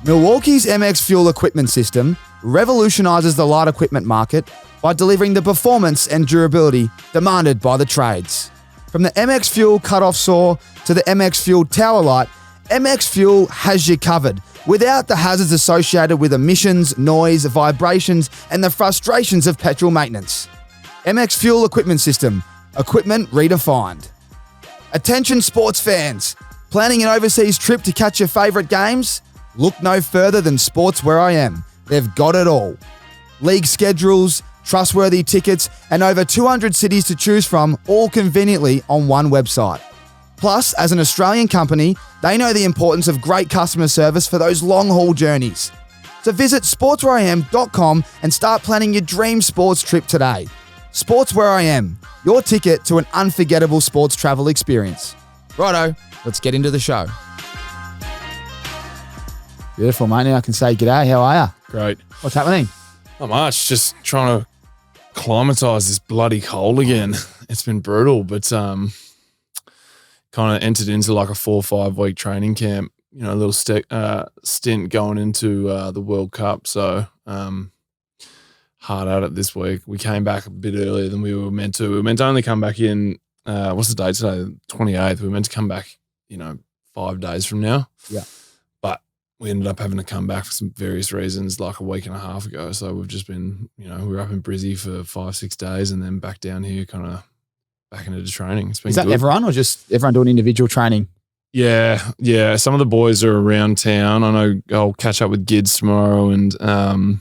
Milwaukee's MX Fuel equipment system revolutionizes the light equipment market by delivering the performance and durability demanded by the trades. From the MX Fuel cut-off saw to the MX Fuel tower light, MX Fuel has you covered without the hazards associated with emissions, noise, vibrations, and the frustrations of petrol maintenance. MX Fuel equipment system, equipment redefined. Attention sports fans, planning an overseas trip to catch your favourite games? Look no further than Sports Where I Am. They've got it all. League schedules, trustworthy tickets, and over 200 cities to choose from, all conveniently on one website. Plus, as an Australian company, they know the importance of great customer service for those long-haul journeys. So visit sportswhereIam.com and start planning your dream sports trip today. Sports Where I Am, your ticket to an unforgettable sports travel experience. Righto, let's get into the show. Beautiful, mate. Now I can say g'day. How are you? Great. What's happening? Not much. Just trying to acclimatise this bloody cold again. It's been brutal, but kind of entered into like a 4 or 5 week training camp. You know, a little stint going into the World Cup. So hard at it this week. We came back a bit earlier than we were meant to. We were meant to only come back in. What's the date today? 28th. We were meant to come back. 5 days from now. Yeah. We ended up having to come back for some various reasons like a week and a half ago. So we've just been, we were up in Brizzy for 5-6 days and then back down here kind of back into the training. It's been Is that good. everyone or just everyone doing individual training? Yeah. Some of the boys are around town. I know I'll catch up with Gids tomorrow and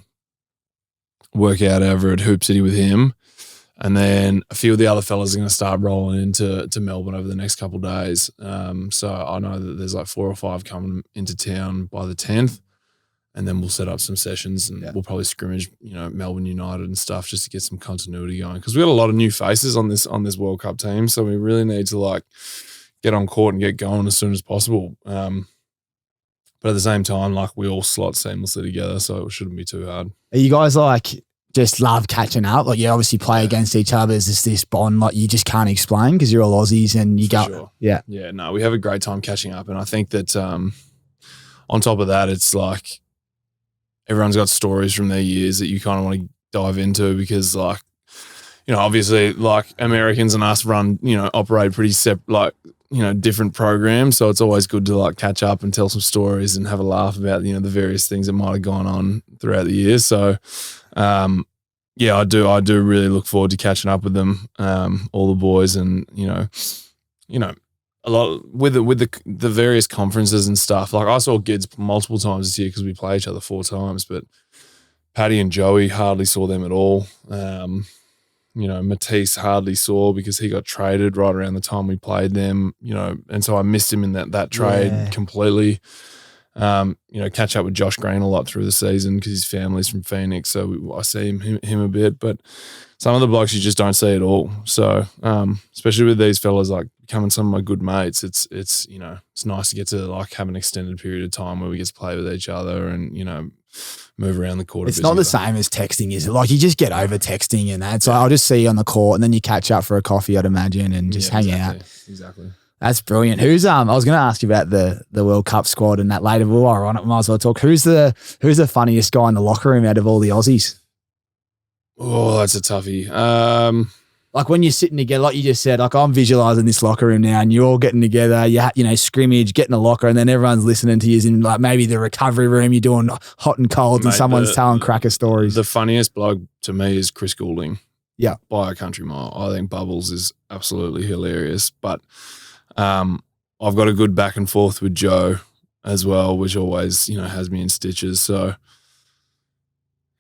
work out over at Hoop City with him. And then a few of the other fellas are going to start rolling into Melbourne over the next couple of days. So I know that there's like 4 or 5 coming into town by the 10th, and then we'll set up some sessions and we'll probably scrimmage, Melbourne United and stuff just to get some continuity going. Because we got a lot of new faces on this World Cup team, so we really need to get on court and get going as soon as possible. But at the same time, we all slot seamlessly together, so it shouldn't be too hard. Are you guys just love catching up? You obviously play against each other. There's this bond you just can't explain because you're all Aussies and you go. Sure. Yeah. Yeah, no, we have a great time catching up. And I think that on top of that, it's everyone's got stories from their years that you kind of want to dive into because obviously Americans and us run, operate pretty different programs. So it's always good to catch up and tell some stories and have a laugh about, the various things that might have gone on throughout the years. So, I do really look forward to catching up with them, all the boys, and a lot with the various conferences and stuff. I saw Gids multiple times this year because we play each other 4 times, but Paddy and Joey hardly saw them at all. Matisse hardly saw because he got traded right around the time we played them. And so I missed him in that trade completely. Catch up with Josh Green a lot through the season because his family's from Phoenix, so I see him a bit. But some of the blokes you just don't see at all. So especially with these fellas becoming some of my good mates, it's nice to get to have an extended period of time where we get to play with each other and move around the court. It's not the same as texting, is it? You just get over texting and that. So I'll just see you on the court and then you catch up for a coffee, I'd imagine, and just hang out. Exactly. That's brilliant. Who's I was going to ask you about the World Cup squad and that later, but while we're on it, might as well talk. Who's the funniest guy in the locker room out of all the Aussies? Oh, that's a toughie. When you're sitting together, like you just said, I'm visualizing this locker room now and you're all getting together, scrimmage, getting a locker, and then everyone's listening to you in maybe the recovery room, you're doing hot and cold, and someone's telling cracker stories. The funniest bloke to me is Chris Goulding. Yeah. By a country mile. I think Bubbles is absolutely hilarious. But I've got a good back and forth with Joe as well, which always, has me in stitches. So,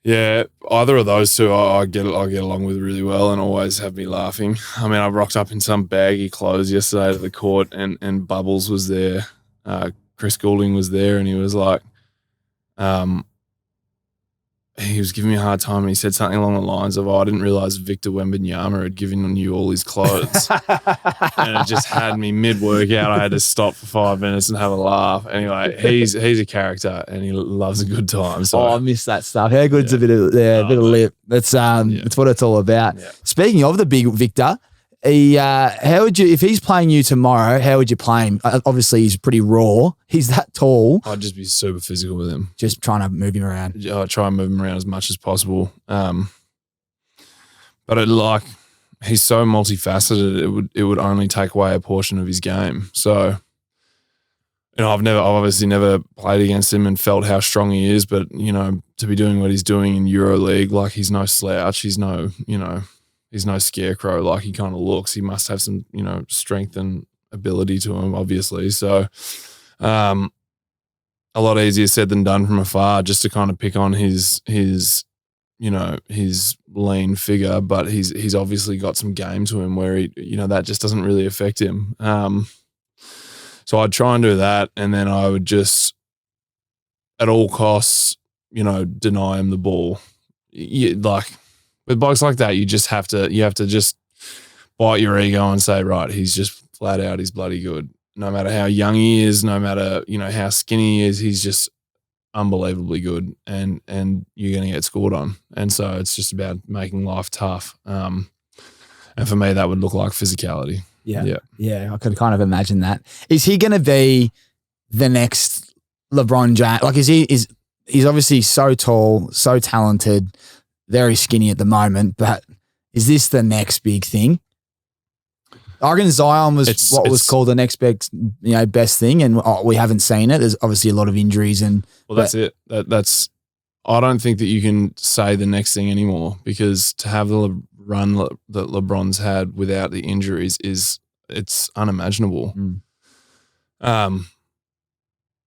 yeah, either of those two I get along with really well and always have me laughing. I mean, I rocked up in some baggy clothes yesterday to the court and Bubbles was there. Chris Goulding was there and he was he was giving me a hard time and he said something along the lines of, I didn't realise Victor Wembanyama had given you all his clothes. And it just had me mid-workout. I had to stop for 5 minutes and have a laugh. Anyway, he's a character and he loves a good time. So. I miss that stuff. How good's a bit of lip? That's what it's all about. Yeah. Speaking of the big Victor, How would you, if he's playing you tomorrow, how would you play him? Obviously, he's pretty raw. He's that tall. I'd just be super physical with him. Just trying to move him around. I'd try and move him around as much as possible. But he's so multifaceted, it would only take away a portion of his game. So, I've obviously never played against him and felt how strong he is, but, to be doing what he's doing in EuroLeague, he's no slouch. He's no, he's no scarecrow like he kind of looks. He must have some, strength and ability to him, obviously. So, a lot easier said than done from afar, just to kind of pick on his lean figure, but he's obviously got some game to him where he, that just doesn't really affect him. So I'd try and do that, and then I would just, at all costs, deny him the ball. With blokes like that, you have to just bite your ego and say, right, he's just flat out, he's bloody good. No matter how young he is, no matter, how skinny he is, he's just unbelievably good, and you're going to get scored on. And so it's just about making life tough. And for me, that would look like physicality. Yeah. I could kind of imagine that. Is he going to be the next LeBron James? He's obviously so tall, so talented, very skinny at the moment, but is this the next big thing? I reckon Zion was was called the next best thing, and we haven't seen it. There's obviously a lot of injuries, that's it. That's I don't think that you can say the next thing anymore, because to have the run that LeBron's had without the injuries it's unimaginable.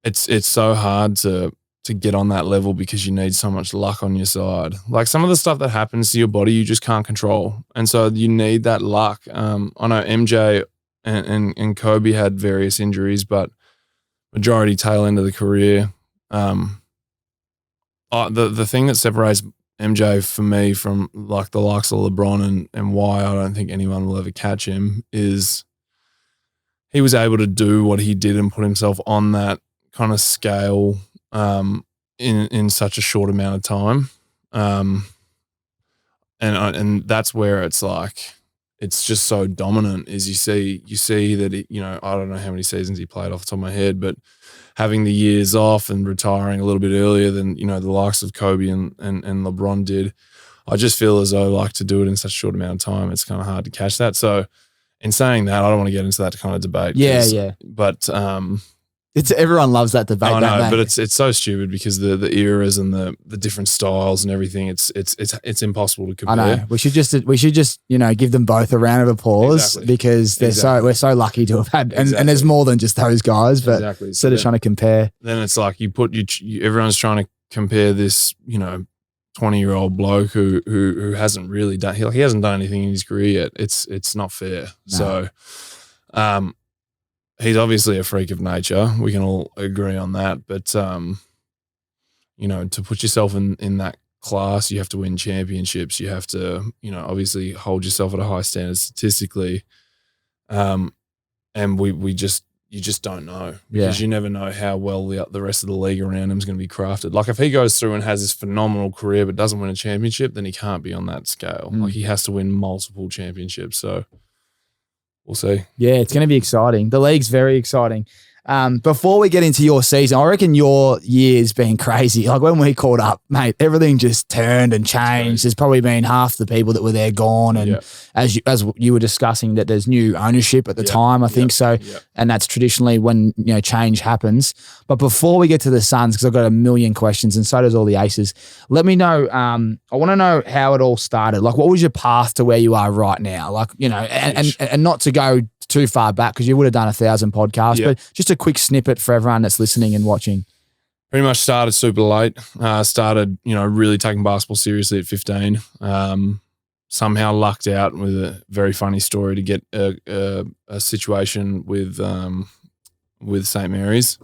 It's so hard to get on that level because you need so much luck on your side. Some of the stuff that happens to your body, you just can't control. And so you need that luck. I know MJ and Kobe had various injuries, but majority tail end of the career. The thing that separates MJ for me from the likes of LeBron and why I don't think anyone will ever catch him is he was able to do what he did and put himself on that kind of scale in such a short amount of time. And that's where it's it's just so dominant, is you see that I don't know how many seasons he played off the top of my head, but having the years off and retiring a little bit earlier than the likes of Kobe and LeBron did, I just feel as though to do it in such a short amount of time, it's kind of hard to catch that. So in saying that, I don't want to get into that kind of debate. Yeah. But everyone loves that debate. I know, but it's so stupid because the eras and the different styles and everything, it's impossible to compare. I know. We should just give them both a round of applause because we're so lucky to have had, and there's more than just those guys, but instead of trying to compare. Then it's everyone's trying to compare this 20-year-old bloke who hasn't really done, he hasn't done anything in his career yet. It's not fair. No. So he's obviously a freak of nature. We can all agree on that. But, to put yourself in that class, you have to win championships. You have to, obviously hold yourself at a high standard statistically. And you just don't know, because you never know how well the rest of the league around him is going to be crafted. If he goes through and has this phenomenal career but doesn't win a championship, then he can't be on that scale. He has to win multiple championships. So we'll see. Yeah, it's going to be exciting. The league's very exciting. Before we get into your season, I reckon your year's been crazy. When we caught up, mate, everything just turned and changed. There's probably been half the people that were there gone. And as you were discussing, that there's new ownership at the time, I think so. And that's traditionally when, change happens. But before we get to the Suns, because I've got a million questions and so does all the Aces, let me know, I want to know how it all started. What was your path to where you are right now? And not to go too far back, because you would have done 1,000 podcasts, but just a quick snippet for everyone that's listening and watching. Pretty much started super late. Started, really taking basketball seriously at 15. Somehow lucked out with a very funny story to get a situation with St. Mary's.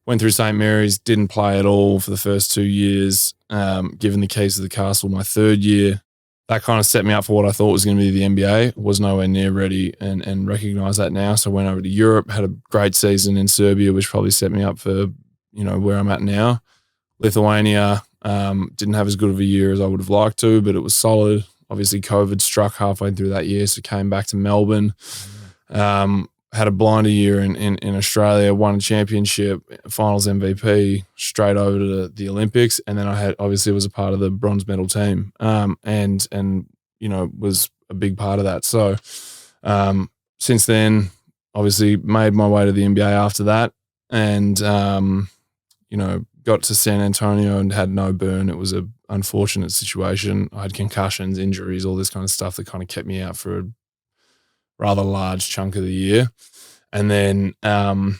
Went through St. Mary's, didn't play at all for the first 2 years. Given the keys to the castle my third year. That kind of set me up for what I thought was going to be the NBA. Was nowhere near ready and recognise that now. So I went over to Europe, had a great season in Serbia, which probably set me up for, where I'm at now. Lithuania, didn't have as good of a year as I would have liked to, but it was solid. obviously COVID struck halfway through that year, so came back to Melbourne. Had a blinder year in Australia, won a championship, finals MVP, straight over to the Olympics, and then I obviously was a part of the bronze medal team, and was a big part of that. So since then, obviously made my way to the NBA after that, and got to San Antonio and had no burn. It was an unfortunate situation. I had concussions, injuries, all this kind of stuff that kind of kept me out for a rather large chunk of the year, and then found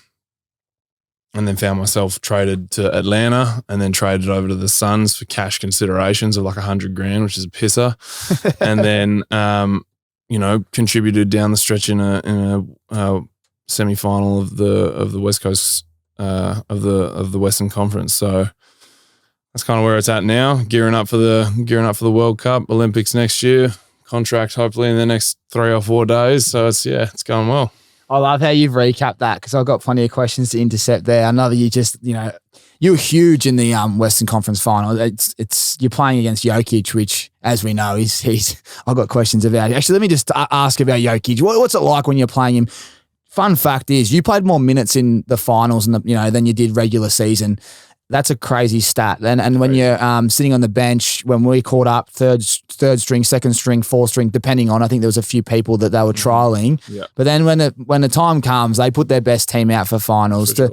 myself traded to Atlanta, and then traded over to the Suns for cash considerations of like $100,000, which is a pisser, and then contributed down the stretch in a semi-final of the West Coast of the Western Conference. So that's kind of where it's at now. Gearing up for the World Cup, Olympics next year. Contract hopefully in the next 3 or 4 days. So it's going well. I love how you've recapped that, because I've got plenty of questions to intercept there. I know that you were huge in the Western Conference final. It's you're playing against Jokic, which, as we know, he's I've got questions about. Actually, let me just ask about Jokic. What's it like when you're playing him? Fun fact is, you played more minutes in the finals than you did regular season. That's a crazy stat. And when you're sitting on the bench, when we caught up, third string, second string, fourth string, depending on, I think there was a few people that they were trialing. Yeah. But then when the time comes, they put their best team out for finals to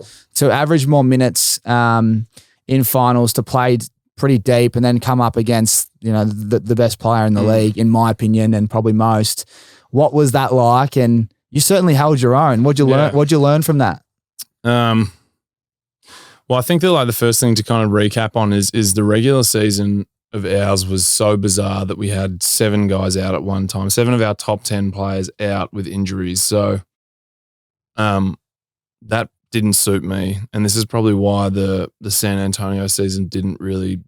average more minutes in finals, to play pretty deep, and then come up against the best player in the league, in my opinion, and probably most. What was that like? And you certainly held your own. What'd you learn from that? Well, I think that the first thing to kind of recap on is the regular season of ours was so bizarre that we had 7 guys out at one time, 7 of our top 10 players out with injuries. So that didn't suit me. And this is probably why the San Antonio season didn't really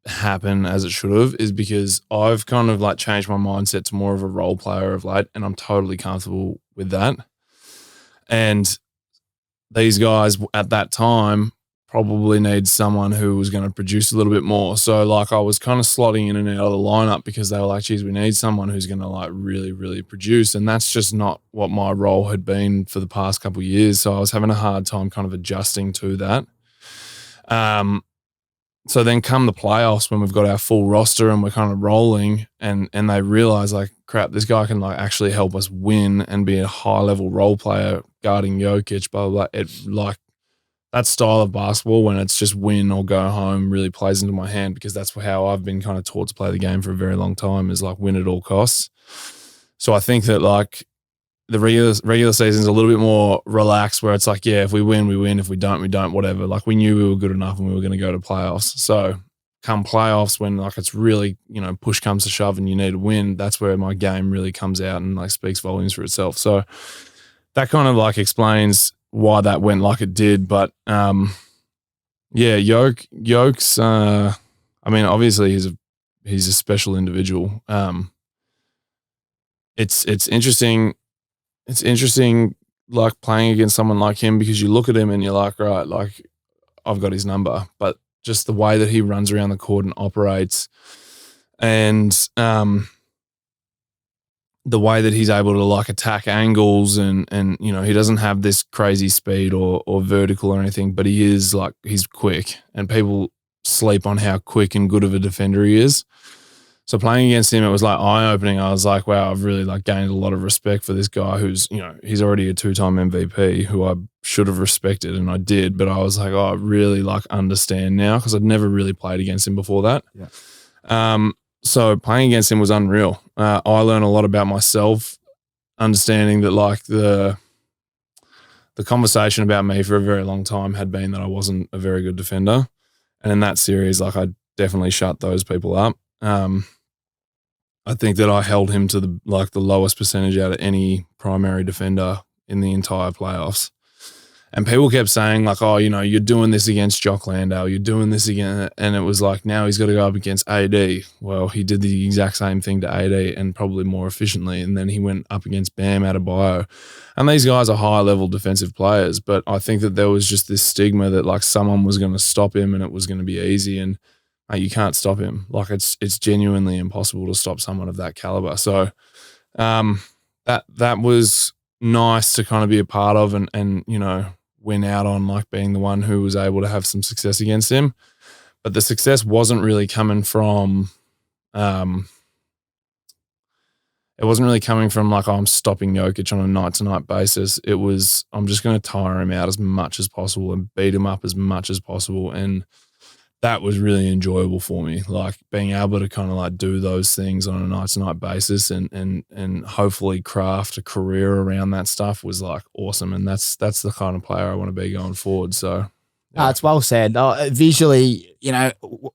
happen as it should have, is because I've kind of changed my mindset to more of a role player of late, and I'm totally comfortable with that. And these guys at that time probably need someone who was going to produce a little bit more. So I was kind of slotting in and out of the lineup because they were like, geez, we need someone who's going to really, really produce. And that's just not what my role had been for the past couple of years. So I was having a hard time kind of adjusting to that. So then come the playoffs, when we've got our full roster and we're kind of rolling, and they realize crap, this guy can actually help us win and be a high level role player guarding Jokic, blah, blah, blah. It that style of basketball, when it's just win or go home, really plays into my hand, because that's how I've been kind of taught to play the game for a very long time, is win at all costs. So I think that the regular season is a little bit more relaxed, where it's if we win, we win. If we don't, we don't, whatever. We knew we were good enough and we were going to go to playoffs. So come playoffs, when it's really, push comes to shove and you need to win, that's where my game really comes out and speaks volumes for itself. So that kind of explains why that went like it did. But Yokes, obviously he's a special individual. It's interesting. It's interesting, playing against someone like him, because you look at him and you're right, I've got his number. But just the way that he runs around the court and operates, and the way that he's able to attack angles, and he doesn't have this crazy speed or vertical or anything, but he is he's quick, and people sleep on how quick and good of a defender he is. So playing against him, it was eye-opening. I was wow, I've really gained a lot of respect for this guy who's, he's already a 2-time MVP, who I should have respected, and I did. But I was I really understand now, because I'd never really played against him before that. Yeah. So playing against him was unreal. I learned a lot about myself, understanding that the conversation about me for a very long time had been that I wasn't a very good defender. And in that series, I definitely shut those people up. I think that I held him to the lowest percentage out of any primary defender in the entire playoffs. And people kept saying you're doing this against Jock Landale, you're doing this again. And it was now he's got to go up against AD. Well, he did the exact same thing to AD, and probably more efficiently. And then he went up against Bam Adebayo. And these guys are high level defensive players, but I think that there was just this stigma that someone was going to stop him and it was going to be easy. And you can't stop him. Like it's genuinely impossible to stop someone of that caliber. So that was nice to kind of be a part of and win out on like being the one who was able to have some success against him. But the success wasn't really coming from it wasn't really coming from like, I'm stopping Jokic on a night-to-night basis. It was, I'm just going to tire him out as much as possible and beat him up as much as possible. And that was really enjoyable for me, like being able to kind of like do those things on a night-to-night basis and hopefully craft a career around that stuff was like awesome. And that's the kind of player I want to be going forward. So yeah. It's well said. Visually,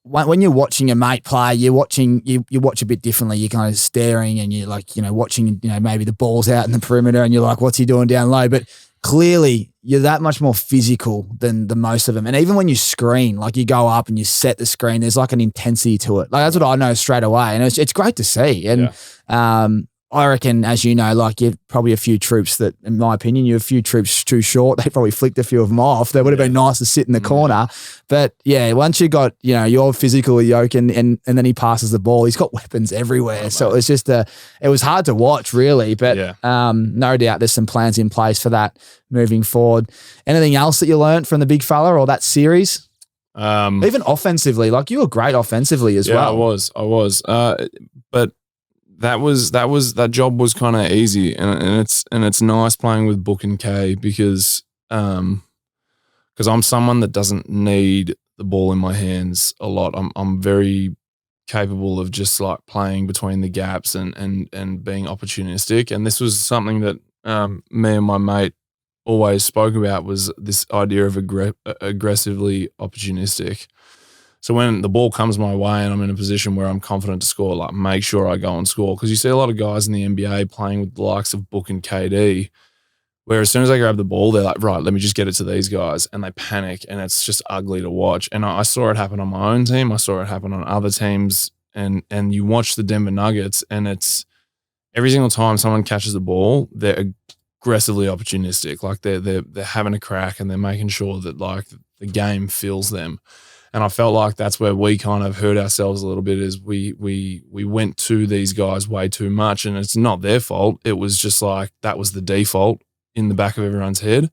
when you're watching a mate play, you watch a bit differently. You're kind of staring and you're like, watching, maybe the ball's out in the perimeter and you're like, what's he doing down low? But clearly you're that much more physical than the most of them. And even when you screen, like you go up and you set the screen, there's like an intensity to it. Like that's what I know straight away. And it's great to see. And, I reckon, as you know, like you're probably a few troops that, in my opinion, you're a few troops too short. They probably flicked a few of them off. They would have been nice to sit in the corner. But yeah, once you got, your physical yoke and then he passes the ball, he's got weapons everywhere. Oh, so it was just it was hard to watch really, but no doubt there's some plans in place for that moving forward. Anything else that you learned from the big fella or that series? Even offensively, like you were great offensively as well. I was. But that job was kind of easy, and it's nice playing with Book and K because I'm someone that doesn't need the ball in my hands a lot. I'm very capable of just like playing between the gaps and being opportunistic. And this was something that me and my mate always spoke about, was this idea of aggressively opportunistic. So when the ball comes my way and I'm in a position where I'm confident to score, like make sure I go and score. Because you see a lot of guys in the NBA playing with the likes of Book and KD, where as soon as they grab the ball, they're like, right, let me just get it to these guys. And they panic and it's just ugly to watch. And I saw it happen on my own team. I saw it happen on other teams. And you watch the Denver Nuggets and it's every single time someone catches the ball, they're aggressively opportunistic. Like they're having a crack and they're making sure that like the game feels them. And I felt like that's where we kind of hurt ourselves a little bit, is we went to these guys way too much, and it's not their fault. It was just like that was the default in the back of everyone's head.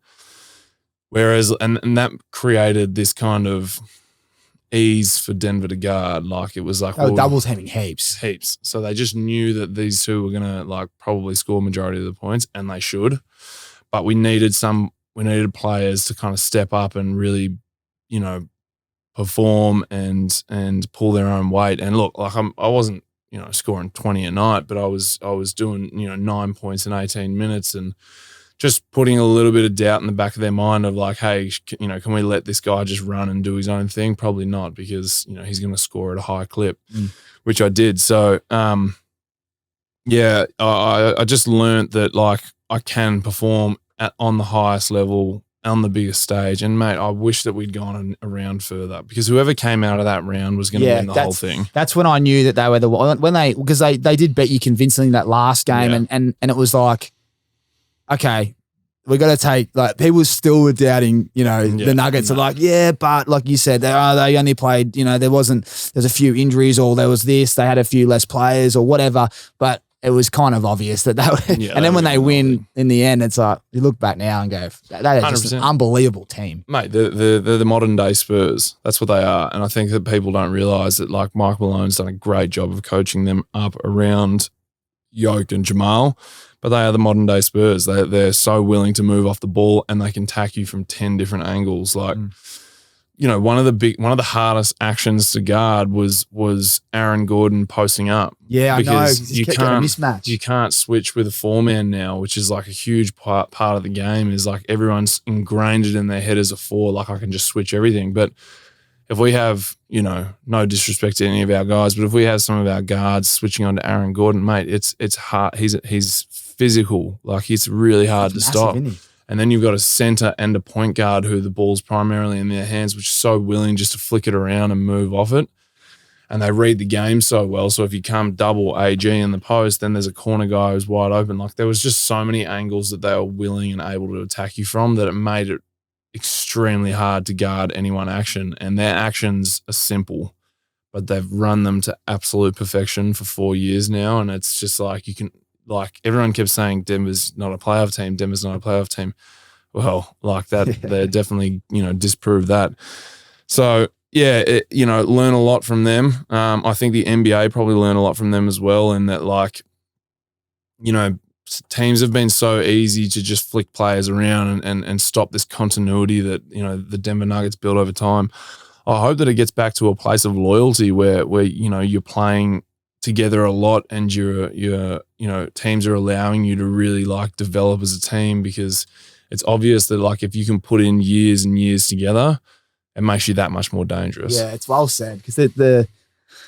Whereas, and that created this kind of ease for Denver to guard. Like it was like doubles having heaps. So they just knew that these two were gonna like probably score majority of the points, and they should. But we needed players to kind of step up and really, perform and pull their own weight. And look, like I wasn't, scoring 20 a night, but I was doing, 9 points in 18 minutes and just putting a little bit of doubt in the back of their mind of like, hey, can we let this guy just run and do his own thing? Probably not, because, he's going to score at a high clip, which I did. So, I just learned that like I can perform on the highest level on the biggest stage. And mate, I wish that we'd gone around further, because whoever came out of that round was going to win the whole thing. That's when I knew that they were because they did beat you convincingly that last game, and it was like, okay, we got to take, like, people still were doubting, the Nuggets are like, but like you said, they only played, there's a few injuries, or there was this, they had a few less players or whatever, but it was kind of obvious that they were. And then when they win in the end, it's like, you look back now and go, that is just an unbelievable team. Mate, they're the modern day Spurs. That's what they are. And I think that people don't realise that like Mike Malone's done a great job of coaching them up around Jokic and Jamal, but they are the modern day Spurs. They're so willing to move off the ball and they can tack you from 10 different angles. Like, one of the hardest actions to guard was Aaron Gordon posting up. Yeah, because I know. You can't mismatch. You can't switch with a 4-man now, which is like a huge part of the game. Is like everyone's ingrained it in their head as a 4. Like I can just switch everything. But if we have, no disrespect to any of our guys, but if we have some of our guards switching on to Aaron Gordon, mate, it's hard. He's physical. Like it's really hard to stop. And then you've got a center and a point guard who the ball's primarily in their hands, which is so willing just to flick it around and move off it. And they read the game so well. So if you come double AG in the post, then there's a corner guy who's wide open. Like there was just so many angles that they were willing and able to attack you from that it made it extremely hard to guard any one action. And their actions are simple, but they've run them to absolute perfection for 4 years now. And it's just like everyone kept saying Denver's not a playoff team. Denver's not a playoff team. Well, like that, they definitely, disproved that. So, yeah, learn a lot from them. I think the NBA probably learn a lot from them as well, in that, teams have been so easy to just flick players around and stop this continuity that, the Denver Nuggets built over time. I hope that it gets back to a place of loyalty where you're playing together a lot and your teams are allowing you to really develop as a team, because it's obvious that if you can put in years and years together, it makes you that much more dangerous. Yeah, it's well said, because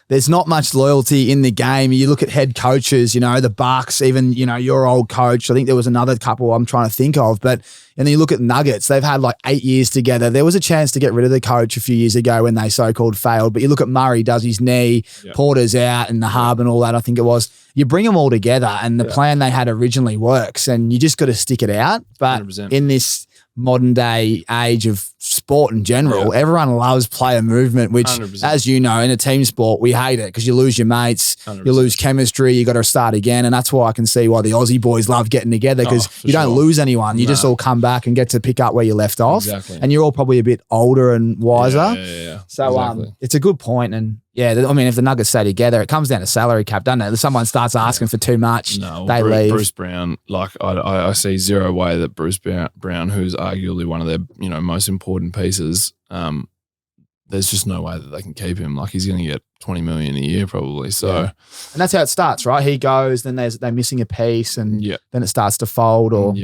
there's not much loyalty in the game. You look at head coaches, the Bucks, even, your old coach. I think there was another couple I'm trying to think of, and then you look at Nuggets, they've had 8 years together. There was a chance to get rid of the coach a few years ago when they so-called failed, but you look at Murray does his knee, Porter's out, and the hub and all that, I think it was. You bring them all together and the plan they had originally works, and you just got to stick it out. But 100%. In this modern day age of sport in general, everyone loves player movement, which 100%. As you know, in a team sport, we hate it because you lose your mates, 100%. You lose chemistry, you got to start again. And that's why I can see why the Aussie boys love getting together, because you don't lose anyone. You just all come back and get to pick up where you left off. Exactly. And you're all probably a bit older and wiser. Yeah. So exactly. It's a good point. And if the Nuggets stay together, it comes down to salary cap, doesn't it? If someone starts asking for too much, they leave. Bruce Brown, I see zero way that Bruce Brown, who's arguably one of their most important pieces, there's just no way that they can keep him. He's going to get $20 million a year probably. So, and that's how it starts, right? He goes, then they're missing a piece, and then it starts to fold or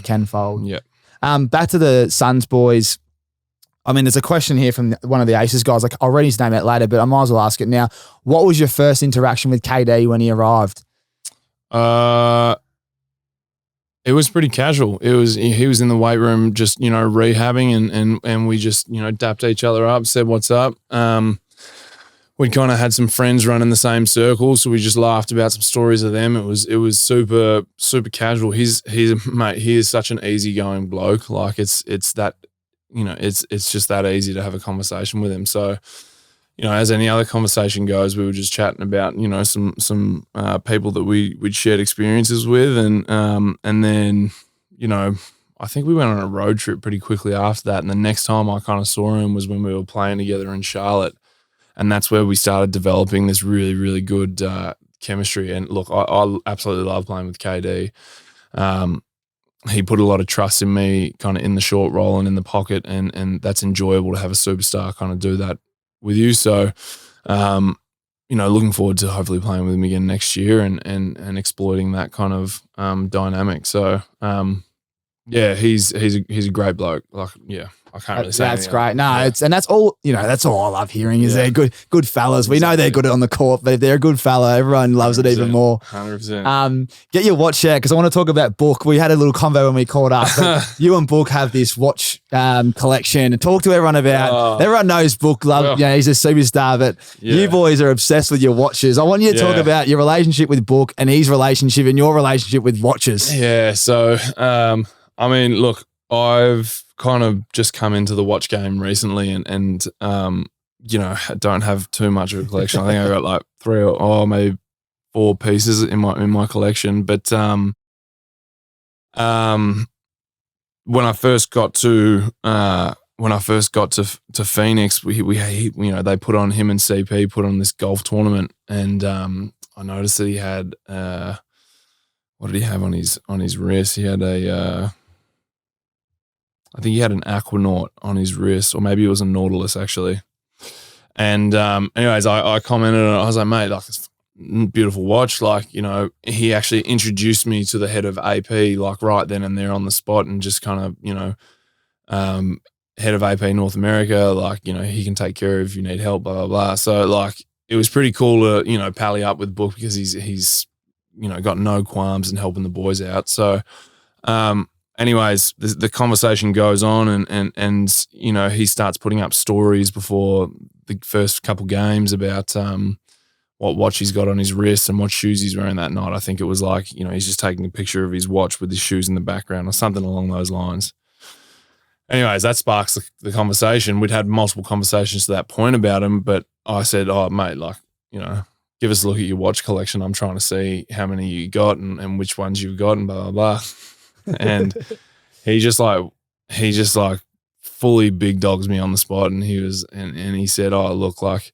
can fold. Yeah. Back to the Suns boys. There's a question here from one of the Aces guys. I'll read his name out later, but I might as well ask it now. What was your first interaction with KD when he arrived? It was pretty casual. He was in the weight room just, rehabbing and we just, dapped each other up, said what's up. We kind of had some friends running the same circle, so we just laughed about some stories of them. It was super, super casual. He's mate, he is such an easygoing bloke. It's that, it's just that easy to have a conversation with him. So, as any other conversation goes, we were just chatting about, some people that we'd shared experiences with. And then, I think we went on a road trip pretty quickly after that. And the next time I kind of saw him was when we were playing together in Charlotte. And that's where we started developing this really, really good chemistry. And look, I absolutely love playing with KD. He put a lot of trust in me kind of in the short roll and in the pocket. And that's enjoyable to have a superstar kind of do that with you. So, looking forward to hopefully playing with him again next year and exploiting that kind of dynamic. So, he's a great bloke. I can't really say that's great. No, that's all. That's all I love hearing is they're good fellas. We know they're good on the court, but if they're a good fella, everyone loves it even more. 100%. Get your watch out, because I want to talk about Book. We had a little convo when we caught up. But you and Book have this watch collection. Talk to everyone about. Everyone knows Book. He's a superstar, but you boys are obsessed with your watches. I want you to talk about your relationship with Book and his relationship and your relationship with watches. Yeah. So, look, I've kind of just come into the watch game recently and don't have too much of a collection. I think I got 3 or maybe 4 pieces in my collection. But when I first got to Phoenix, they put on, him and CP put on this golf tournament, and I noticed that he had what did he have on his wrist? He had I think he had an Aquanaut on his wrist, or maybe it was a Nautilus actually. And anyways, I commented on it. I was like, mate, it's a beautiful watch. He actually introduced me to the head of AP right then and there on the spot, and just kind of, head of AP North America, he can take care of if you need help, blah, blah, blah. So it was pretty cool to, pally up with Book, because he's got no qualms in helping the boys out. So, anyways, the conversation goes on and he starts putting up stories before the first couple games about what watch he's got on his wrist and what shoes he's wearing that night. I think it was he's just taking a picture of his watch with his shoes in the background or something along those lines. anyways, that sparks the conversation. We'd had multiple conversations to that point about him, but I said, oh, mate, like, you know, give us a look at your watch collection. I'm trying to see how many you got and which ones you've got and blah, blah, blah. And he just like fully big dogs me on the spot. And he said, oh, look, like,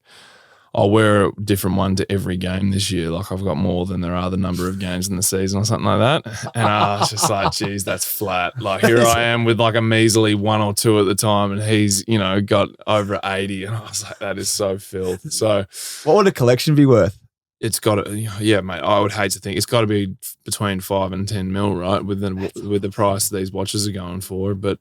I'll wear a different one to every game this year. Like, I've got more than there are the number of games in the season or something like that. And I was just like, geez, that's flat. Like, here I am with like a measly 1 or 2 at the time, and he's, you know, got over 80. And I was like, that is so filth. So what would a collection be worth? It's got to, yeah, mate, I would hate to think it's got to be between 5 and 10 mil, right? With the price these watches are going for. But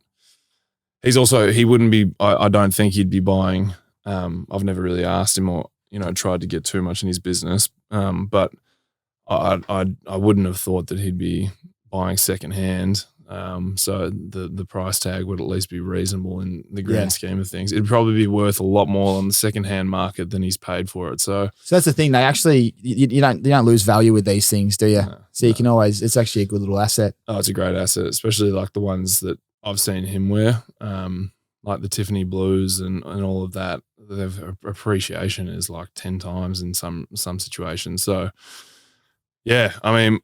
he wouldn't be, I don't think he'd be buying, I've never really asked him or, you know, tried to get too much in his business. But I wouldn't have thought that he'd be buying secondhand. So the price tag would at least be reasonable in the grand scheme of things. It'd probably be worth a lot more on the secondhand market than he's paid for it. So that's the thing. They actually, you don't lose value with these things, do you? You can always, it's actually a good little asset. Oh, it's a great asset, especially like the ones that I've seen him wear, like the Tiffany blues and all of that. Their appreciation is like 10 times in some situations. So yeah, I mean,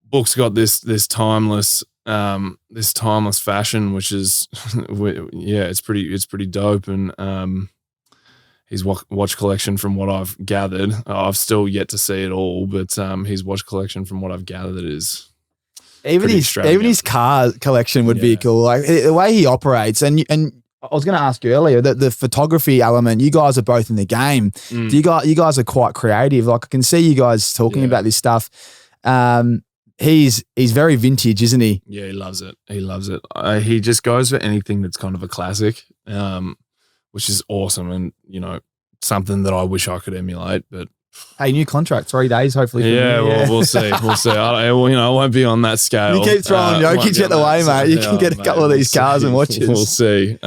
Book's got this timeless fashion, which is it's pretty dope. And his watch collection, from what I've gathered, I've still yet to see it all, but his watch collection, from what I've gathered, is even his car collection would be cool. Like the way he operates, and I was going to ask you earlier that the photography element, you guys are both in the game. Do you guys are quite creative. Like, I can see you guys talking about this stuff. He's very vintage, isn't he? Yeah, he loves it. He just goes for anything that's kind of a classic, which is awesome, and, you know, something that I wish I could emulate. But hey, new contract, 3 days, hopefully. Well, we'll see. We'll see. I won't be on that scale. You keep throwing Jokic at the way, mate. You can get a couple of these cars and watches. We'll see.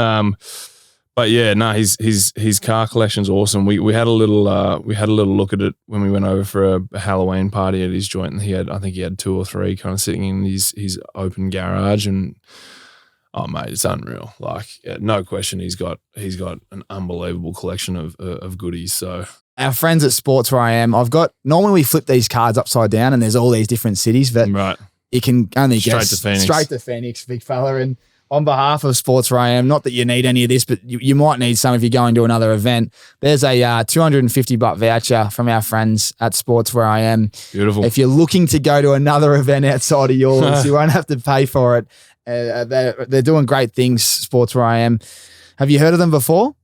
But yeah, no, his car collection's awesome. We had a little look at it when we went over for a Halloween party at his joint, and I think he had 2 or 3 kind of sitting in his open garage, and oh mate, it's unreal. Like, no question, he's got an unbelievable collection of goodies. So our friends at Sports Where I Am, normally we flip these cards upside down and there's all these different cities, but you can only guess straight to Phoenix, big fella. And on behalf of Sports Where I Am, not that you need any of this, but you might need some if you're going to another event. There's a $250 voucher from our friends at Sports Where I Am. Beautiful. If you're looking to go to another event outside of yours, you won't have to pay for it. They're doing great things, Sports Where I Am. Have you heard of them before?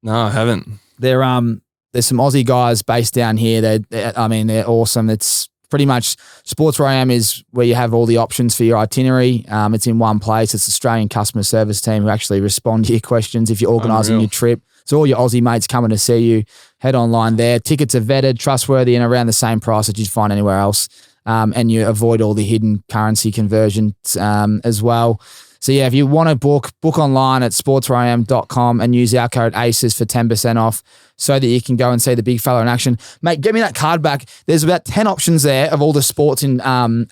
No, I haven't. There's some Aussie guys based down here. They're awesome. It's pretty much Sports Where I Am is where you have all the options for your itinerary. It's in one place. It's Australian customer service team who actually respond to your questions if you're organising your trip. So all your Aussie mates coming to see you, head online there. Tickets are vetted, trustworthy, and around the same price that you'd find anywhere else. And you avoid all the hidden currency conversions as well. So yeah, if you want to book online at sportswhereiam.com and use our code ACES for 10% off so that you can go and see the big fella in action. Mate, get me that card back. There's about 10 options there of all the sports in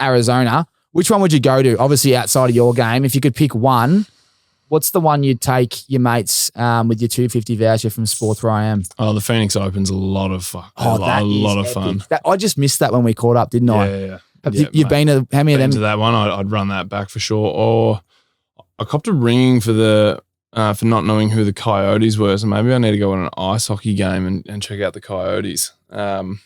Arizona. Which one would you go to? Obviously outside of your game. If you could pick one, what's the one you'd take your mates with your $250 voucher from Sports Where I Am? Oh, the Phoenix Open's a lot of fun. A lot of fun. I just missed that when we caught up, didn't I? Yeah. You've been to how many of them? To that one, I'd run that back for sure. Or I copped a ringing for for not knowing who the Coyotes were, so maybe I need to go on an ice hockey game and check out the Coyotes. I'm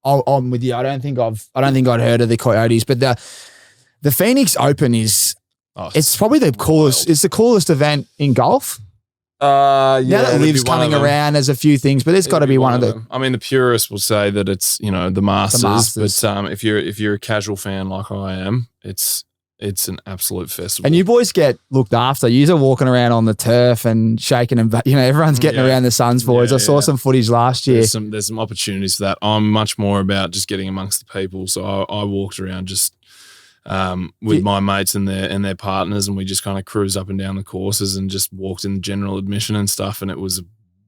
with you. I don't think I'd heard of the Coyotes, but the Phoenix Open is it's probably the coolest. Wild. It's the coolest event in golf. Now that Liv's coming around, there's a few things, but it's got to be one of them. I mean, the purists will say that it's the Masters. But if you're a casual fan like I am, it's an absolute festival. And you boys get looked after. You're walking around on the turf and shaking and everyone's getting around the Suns boys. I saw some footage last year. There's some opportunities for that. I'm much more about just getting amongst the people. So I walked around just with my mates and their partners, and we just kind of cruised up and down the courses and just walked in general admission and stuff, and it was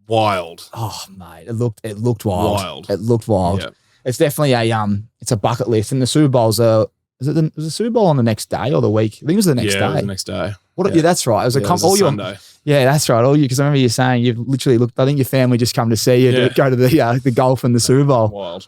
wild. Oh mate, it looked wild. It looked wild. Yep. It's definitely it's a bucket list, and the Super Bowl's was the Super Bowl on the next day or the week? I think it was the next day. It was the next day. Yeah, that's right. It was it was a Sunday. Yeah, that's right. All you, because I remember you saying you've literally looked. I think your family just come to see you to go to the golf and the Super Bowl.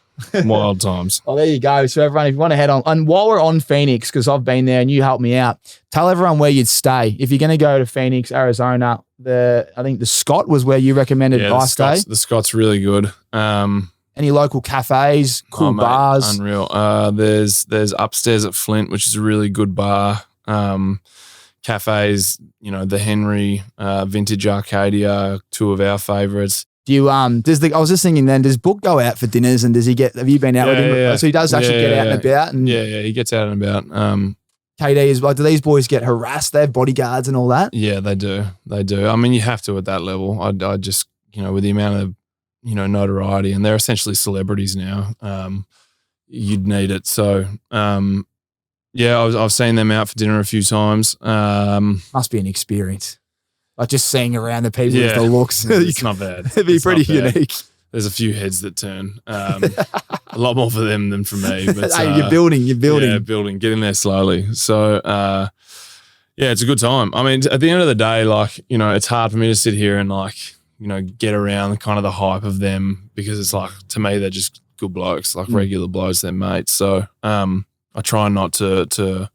Wild times. Well, there you go. So everyone, if you want to head on, and while we're on Phoenix, because I've been there and you helped me out, tell everyone where you'd stay if you're going to go to Phoenix, Arizona. I think the Scott was where you recommended I stay. The Scott's really good. Any local cafes, cool bars? Unreal. There's upstairs at Flint, which is a really good bar. Cafes, the Henry, Vintage Arcadia, two of our favorites. Do you I was just thinking then, does Book go out for dinners and have you been out with him? Yeah. So he does actually get out and about. And yeah, he gets out and about. KD is like, do these boys get harassed? They have bodyguards and all that? Yeah, they do. I mean, you have to at that level. I just, with the amount of, notoriety, and they're essentially celebrities now, you'd need it. So, yeah, I've seen them out for dinner a few times. Must be an experience. Like just seeing around the people with the looks. It's not bad. It'd be pretty unique. There's a few heads that turn. A lot more for them than for me. But hey, you're building. Yeah, building. Get in there slowly. So, yeah, it's a good time. I mean, at the end of the day, like, it's hard for me to sit here and like, get around kind of the hype of them, because it's like, to me, they're just good blokes, like regular blokes, they're mates. So, I try not to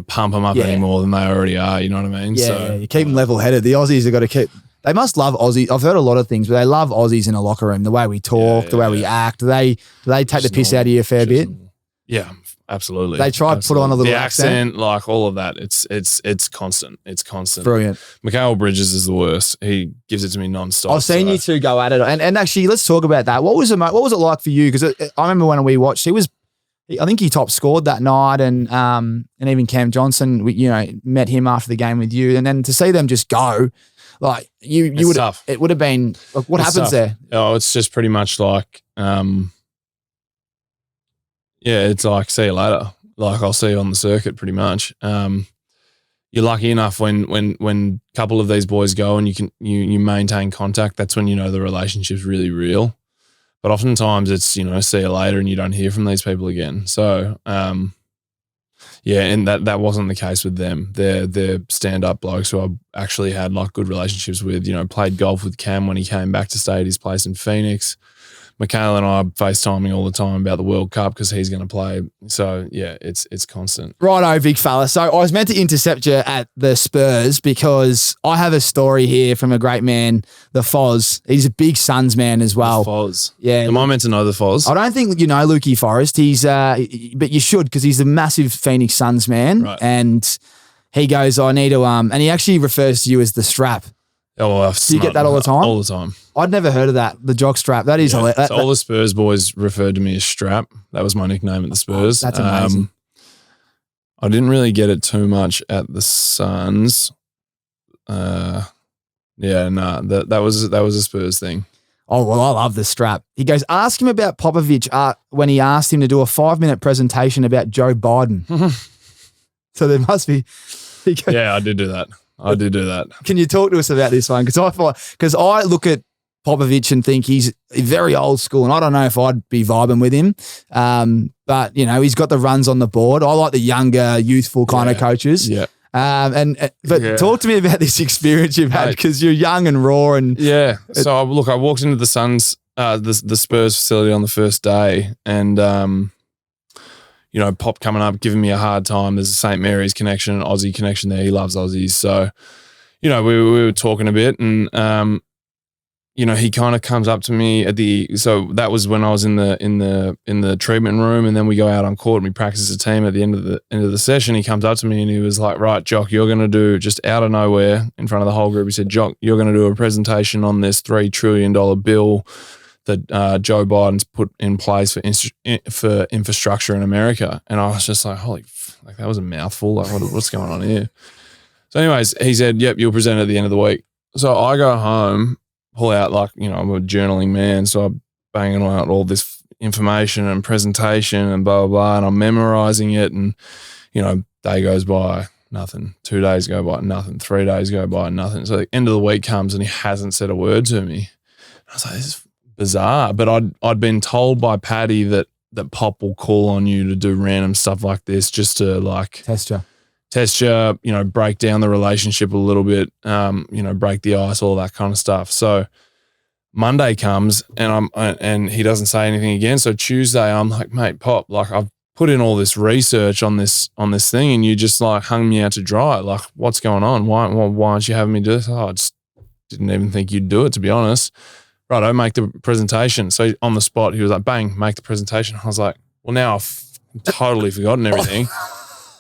pump them up any more than they already are. You know what I mean? Yeah, so, you keep them level-headed. The Aussies have got to keep. They must love Aussies. I've heard a lot of things, but they love Aussies in a locker room. The way we talk, the way we act. Do they take the piss out of you a fair bit? Yeah, absolutely. They try to put on a little accent, like all of that. It's constant. It's constant. Brilliant. Mikhail Bridges is the worst. He gives it to me nonstop. I've seen you two go at it, and actually, let's talk about that. What was it like for you? Because I remember when we watched, I think he top scored that night, and even Cam Johnson, met him after the game with you, and then to see them just go, like you would, tough. It would have been like, what happens tough. There? Oh, it's just pretty much like, it's like, see you later. Like, I'll see you on the circuit pretty much. You're lucky enough when a couple of these boys go and you maintain contact, that's when the relationship's really real. But oftentimes it's, see you later and you don't hear from these people again. So, and that wasn't the case with them. They're stand-up blokes who I actually had like good relationships with, played golf with Cam when he came back to stay at his place in Phoenix. Mikhail and I are FaceTiming all the time about the World Cup because he's going to play. So, yeah, it's constant. Righto, big fella. So I was meant to intercept you at the Spurs because I have a story here from a great man, the Foz. He's a big Suns man as well. The Foz. Yeah. Am I meant to know the Foz? I don't think you know Lukey Forrest. He's, but you should, because he's a massive Phoenix Suns man. Right. And he goes, I need to, and he actually refers to you as the strap. Oh, well, do you get that all the time? All the time. I'd never heard of that, the Jock strap. That is hilarious. So all the Spurs boys referred to me as Strap. That was my nickname at the Spurs. That's amazing. I didn't really get it too much at the Suns. That was a Spurs thing. Oh, well, I love the strap. He goes, ask him about Popovich when he asked him to do a 5-minute presentation about Joe Biden. So there must be. Goes, yeah, I did do that. Can you talk to us about this one? Because I look at Popovich and think he's very old school, and I don't know if I'd be vibing with him. But he's got the runs on the board. I like the younger, youthful kind of coaches. Yeah. Talk to me about this experience you've had, because you're young and raw and So I walked into the Suns, the Spurs facility on the first day, and Pop coming up, giving me a hard time. There's a St. Mary's connection, an Aussie connection there. He loves Aussies. So, we were talking a bit, and, he kind of comes up to me so that was when I was in the treatment room, and then we go out on court and we practice as a team. At the end of the session, he comes up to me and he was like, right, Jock, you're going to do, just out of nowhere in front of the whole group, he said, Jock, you're going to do a presentation on this $3 trillion bill that Joe Biden's put in place for infrastructure in America. And I was just like, holy, that was a mouthful. Like, what's going on here? So anyways, he said, yep, you'll present at the end of the week. So I go home, pull out, I'm a journaling man, so I'm banging out all this information and presentation and blah, blah, blah, and I'm memorizing it, and, day goes by, nothing. 2 days go by, nothing. 3 days go by, nothing. So the end of the week comes and he hasn't said a word to me. I was like, this is bizarre. But I'd been told by Paddy that Pop will call on you to do random stuff like this just to test you. test you, break down the relationship a little bit, break the ice, all that kind of stuff. So Monday comes and he doesn't say anything again. So Tuesday I'm like, mate, Pop, like I've put in all this research on this thing and you just like hung me out to dry. Like, what's going on? Why aren't you having me do this? Oh, I just didn't even think you'd do it, to be honest. Right, I make the presentation. So on the spot, he was like, bang, make the presentation. I was like, well, now I've totally forgotten everything.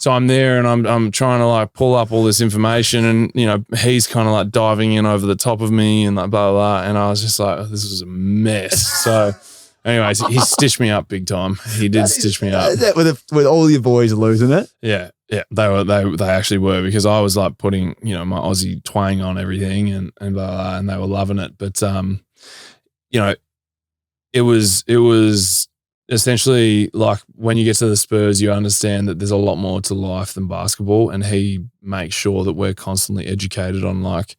So I'm there and I'm trying to like pull up all this information and, he's kind of like diving in over the top of me and like blah, blah, blah. And I was just like, oh, this is a mess. So anyways, he stitched me up big time. He did stitch me up. With all your boys losing it? Yeah. Yeah. They actually were, because I was like putting, my Aussie twang on everything and blah, blah, and they were loving it. But, it was essentially like when you get to the Spurs, you understand that there's a lot more to life than basketball, and he makes sure that we're constantly educated on like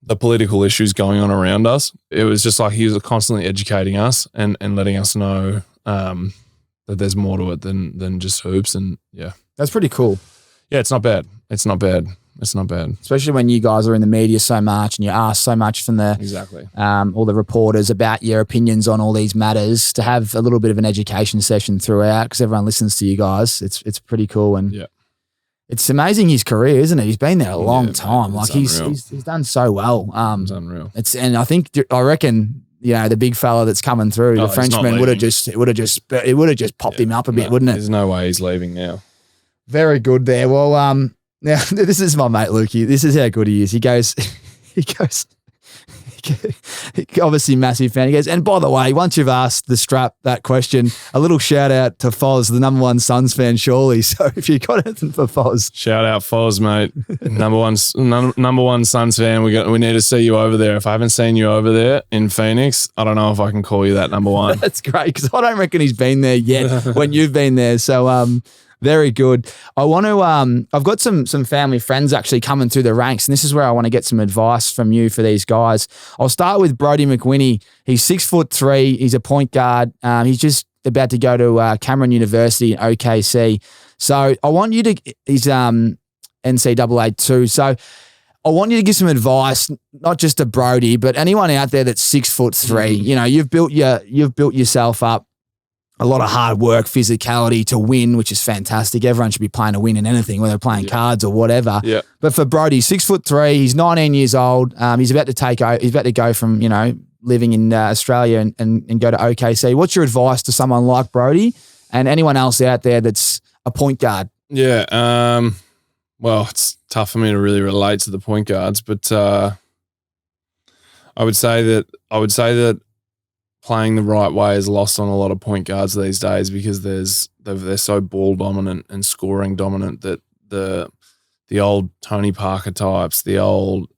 the political issues going on around us. It was just like he was constantly educating us and letting us know that there's more to it than just hoops. And yeah, that's pretty cool. Yeah, it's not bad. It's not bad. Especially when you guys are in the media so much and you ask so much from all the reporters about your opinions on all these matters, to have a little bit of an education session throughout, because everyone listens to you guys. It's pretty cool. And yeah, it's amazing his career, isn't it? He's been there a long time. Like he's done so well. It's unreal. And I reckon, the big fella that's coming through, the Frenchman would have just popped him up a bit, wouldn't it? There's no way he's leaving now. Very good there. Well, now, this is my mate, Lukey. This is how good he is. He goes, obviously massive fan. He goes, and by the way, once you've asked the strap that question, a little shout out to Foz, the number one Suns fan, surely. So if you got anything for Foz. Shout out Foz, mate. number one Suns fan. We need to see you over there. If I haven't seen you over there in Phoenix, I don't know if I can call you that number one. That's great, because I don't reckon he's been there yet when you've been there. So, very good. I want to, I've got some family friends actually coming through the ranks, and this is where I want to get some advice from you for these guys. I'll start with Brodie McWhinney. He's 6'3". He's a point guard. He's just about to go to Cameron University in OKC. So I want you to, he's NCAA too. So I want you to give some advice, not just to Brodie, but anyone out there that's 6'3". You've built yourself up. A lot of hard work, physicality to win, which is fantastic. Everyone should be playing to win in anything, whether they're playing cards or whatever. Yeah. But for Brodie, 6'3", he's 19 years old. He's about to go from, living in Australia and go to OKC. What's your advice to someone like Brodie and anyone else out there that's a point guard? Yeah. Well, it's tough for me to really relate to the point guards, but I would say that playing the right way is lost on a lot of point guards these days, because they're so ball dominant and scoring dominant that the old Tony Parker types, the old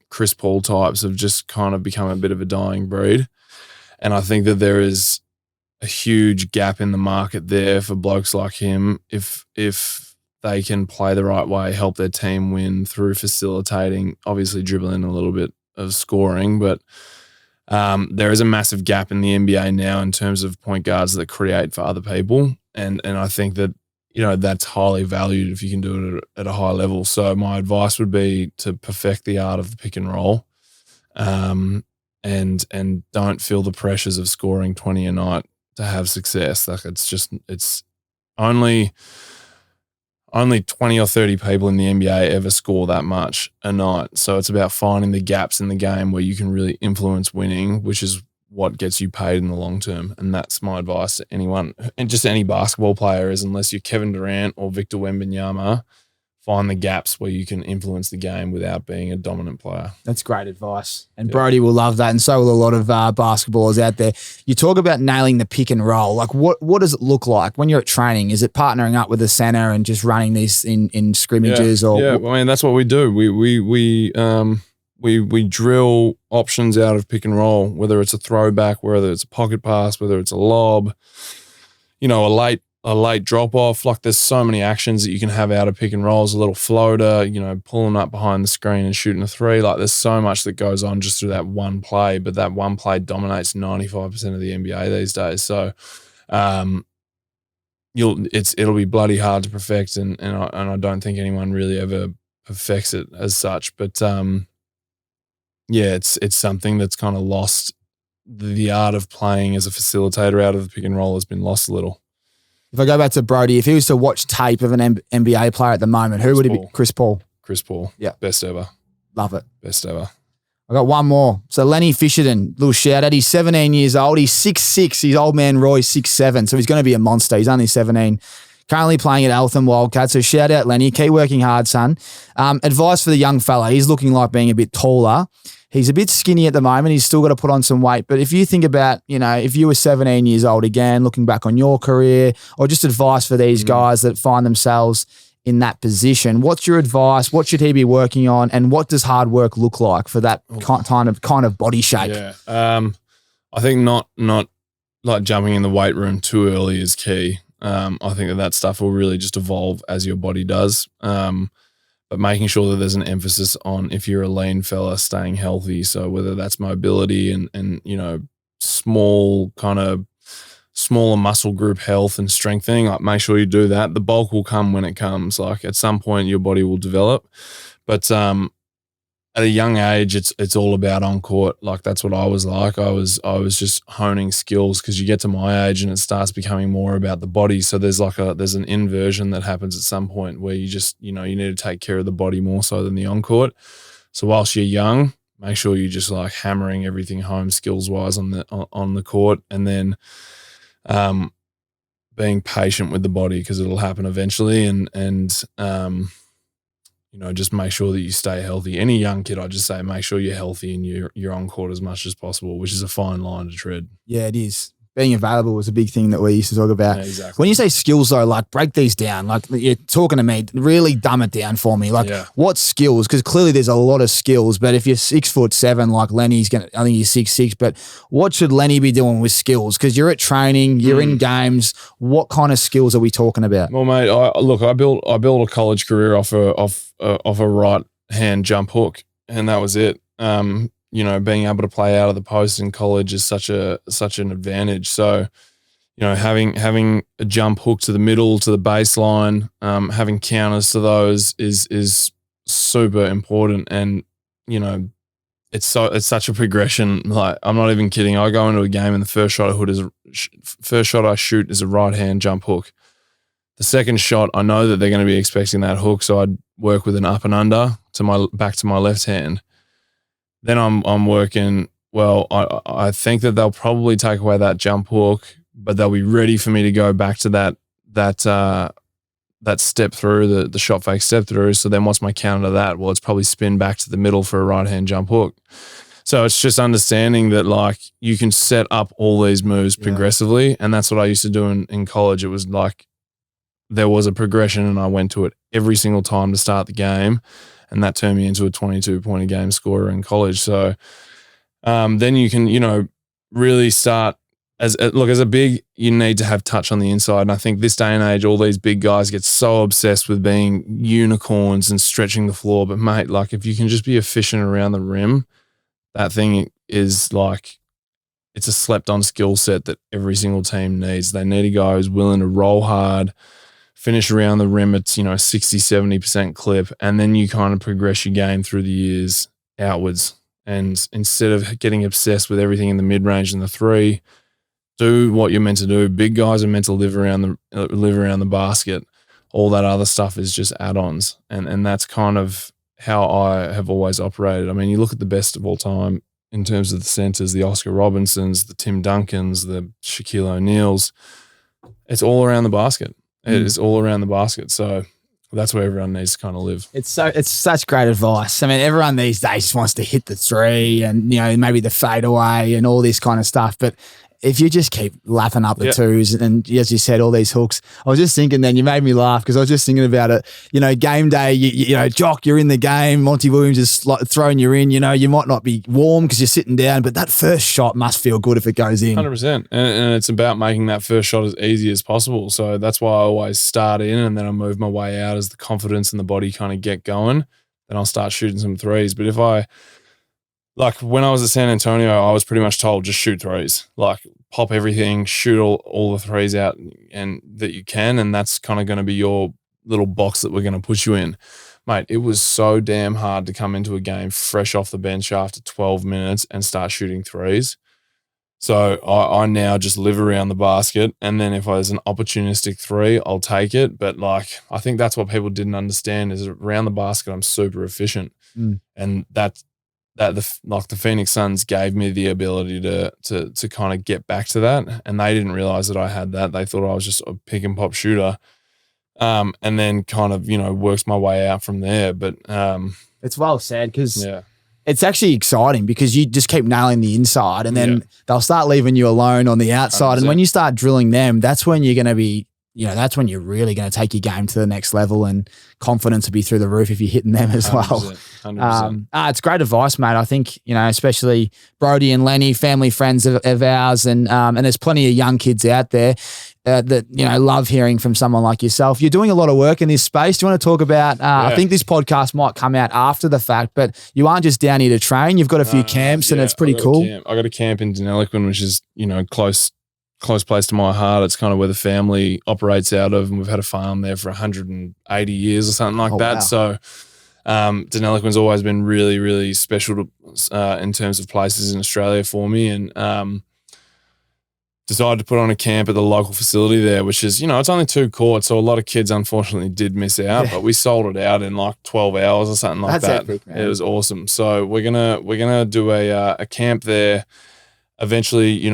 Chris Paul types have just kind of become a bit of a dying breed. And I think that there is a huge gap in the market there for blokes like him if they can play the right way, help their team win through facilitating, obviously dribbling a little bit of scoring, but there is a massive gap in the NBA now in terms of point guards that create for other people. And I think that, that's highly valued if you can do it at a high level. So my advice would be to perfect the art of the pick and roll, and don't feel the pressures of scoring 20 a night to have success. Like it's only 20 or 30 people in the NBA ever score that much a night. So it's about finding the gaps in the game where you can really influence winning, which is what gets you paid in the long term. And that's my advice to anyone, and just any basketball player, is unless you're Kevin Durant or Victor Wembanyama, find the gaps where you can influence the game without being a dominant player. That's great advice. And Brodie will love that, and so will a lot of basketballers out there. You talk about nailing the pick and roll. Like what does it look like when you're at training? Is it partnering up with a center and just running these in scrimmages? Yeah, I mean, that's what we do. We drill options out of pick and roll, whether it's a throwback, whether it's a pocket pass, whether it's a lob, a late drop off. Like, there's so many actions that you can have out of pick and rolls, a little floater, pulling up behind the screen and shooting a three. Like, there's so much that goes on just through that one play, but that one play dominates 95% of the NBA these days. So, it'll be bloody hard to perfect, and I don't think anyone really ever perfects it as such. But it's something that's kind of lost. The art of playing as a facilitator out of the pick and roll has been lost a little. If I go back to Brody, if he was to watch tape of an NBA player at the moment, who would he be? Chris Paul. Chris Paul. Yeah. Best ever. Love it. Best ever. I got one more. So Lenny Fisherden, little shout out. He's 17 years old. He's 6'6". His old man Roy's 6'7". So he's going to be a monster. He's only 17. Currently playing at Eltham Wildcats. So shout out, Lenny. Keep working hard, son. Advice for the young fella. He's looking like being a bit taller. He's a bit skinny at the moment. He's still got to put on some weight. But if you think about, if you were 17 years old again, looking back on your career, or just advice for these guys that find themselves in that position, what's your advice? What should he be working on? And what does hard work look like for that kind of body shape? Yeah. I think not like jumping in the weight room too early is key. I think that stuff will really just evolve as your body does. But making sure that there's an emphasis on, if you're a lean fella, staying healthy. So whether that's mobility and smaller muscle group health and strengthening, like make sure you do that. The bulk will come when it comes. Like at some point your body will develop. But at a young age, it's all about on court. Like that's what I was like. I was just honing skills, because you get to my age and it starts becoming more about the body. So there's an inversion that happens at some point where you just, you need to take care of the body more so than the on court. So whilst you're young, make sure you're just like hammering everything home skills wise on the court, and then being patient with the body, because it'll happen eventually, and just make sure that you stay healthy. Any young kid, I just say, make sure you're healthy and you're on court as much as possible, which is a fine line to tread. Yeah, it is. Being available was a big thing that we used to talk about. Yeah, exactly. When you say skills though, like break these down, like you're talking to me, really dumb it down for me. Like what skills? Because clearly there's a lot of skills, but if you're 6'7", like Lenny's I think he's 6'6", but what should Lenny be doing with skills? Because you're at training, you're in games. What kind of skills are we talking about? Well, mate, I built a college career off a right hand jump hook, and that was it. Being able to play out of the post in college is such an advantage. So, having a jump hook to the middle, to the baseline, having counters to those is super important. And, it's such a progression. Like, I'm not even kidding. I go into a game and the first shot I shoot is a right hand jump hook. The second shot, I know that they're going to be expecting that hook, so I'd work with an up and under back to my left hand. Then I'm working, well, I think that they'll probably take away that jump hook, but they'll be ready for me to go back to that step through, the shot fake step through. So then what's my counter to that? Well, it's probably spin back to the middle for a right hand jump hook. So it's just understanding that like you can set up all these moves progressively. And that's what I used to do in college. It was like there was a progression and I went to it every single time to start the game. And that turned me into a 22-point a game scorer in college. So then you can, really start as a big, you need to have touch on the inside. And I think this day and age, all these big guys get so obsessed with being unicorns and stretching the floor. But mate, like if you can just be efficient around the rim, that thing is like, it's a slept on skill set that every single team needs. They need a guy who's willing to roll hard, finish around the rim at 60-70% clip, and then you kind of progress your game through the years outwards. And instead of getting obsessed with everything in the mid-range and the three, do what you're meant to do. Big guys are meant to live around the basket. All that other stuff is just add-ons, and that's kind of how I have always operated. I mean, you look at the best of all time in terms of the centers, the Oscar Robinsons, the Tim Duncans, the Shaquille O'Neals. It's all around the basket. It is all around the basket. So that's where everyone needs to kind of live. It's such great advice. I mean, everyone these days just wants to hit the three and, maybe the fadeaway and all this kind of stuff. But if you just keep lapping up the twos and, as you said, all these hooks, I was just thinking then, you made me laugh because I was just thinking about it, game day, Jock, you're in the game, Monty Williams is throwing you in, you might not be warm because you're sitting down, but that first shot must feel good if it goes in. 100%. And it's about making that first shot as easy as possible. So that's why I always start in and then I move my way out as the confidence and the body kind of get going. Then I'll start shooting some threes. But like when I was at San Antonio, I was pretty much told just shoot threes. Like pop everything, shoot all the threes out and that you can, and that's kind of going to be your little box that we're going to push you in. Mate, it was so damn hard to come into a game fresh off the bench after 12 minutes and start shooting threes. So I now just live around the basket, and then if there's an opportunistic three, I'll take it. But like, I think that's what people didn't understand is around the basket, I'm super efficient, and the Phoenix Suns gave me the ability to kind of get back to that, and they didn't realize that I had that. They thought I was just a pick and pop shooter, and then kind of works my way out from there. But it's well said because it's actually exciting because you just keep nailing the inside, and then they'll start leaving you alone on the outside. 100%. And when you start drilling them, that's when you're going to be, that's when you're really going to take your game to the next level, and confidence will be through the roof if you're hitting them as well. 100%. It's great advice, mate. I think, especially Brody and Lenny, family friends of ours, and there's plenty of young kids out there that, love hearing from someone like yourself. You're doing a lot of work in this space. Do you want to talk about, I think this podcast might come out after the fact, but you aren't just down here to train. You've got a few camps and it's pretty cool. I got a camp in Deniliquin, which is, close place to my heart. It's kind of where the family operates out of, and we've had a farm there for 180 years or something like that. Wow. So Deniliquin's always been really, really special to, in terms of places in Australia for me, and decided to put on a camp at the local facility there, which is, it's only 2 courts, so a lot of kids unfortunately did miss out, but we sold it out in like 12 hours or something like that. Epic, man. It was awesome. So we're gonna do a camp there eventually.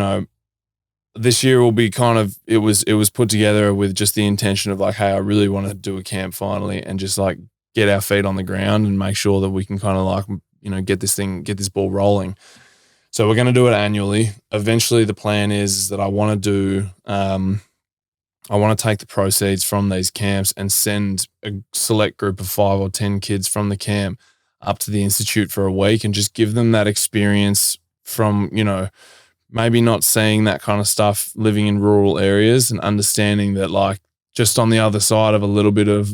This year will be kind of, it was put together with just the intention of like, hey, I really want to do a camp finally and just like get our feet on the ground and make sure that we can kind of like, get this ball rolling. So we're going to do it annually. Eventually the plan is that I want to take the proceeds from these camps and send a select group of 5 or 10 kids from the camp up to the Institute for a week and just give them that experience from, maybe not seeing that kind of stuff living in rural areas, and understanding that like just on the other side of a little bit of,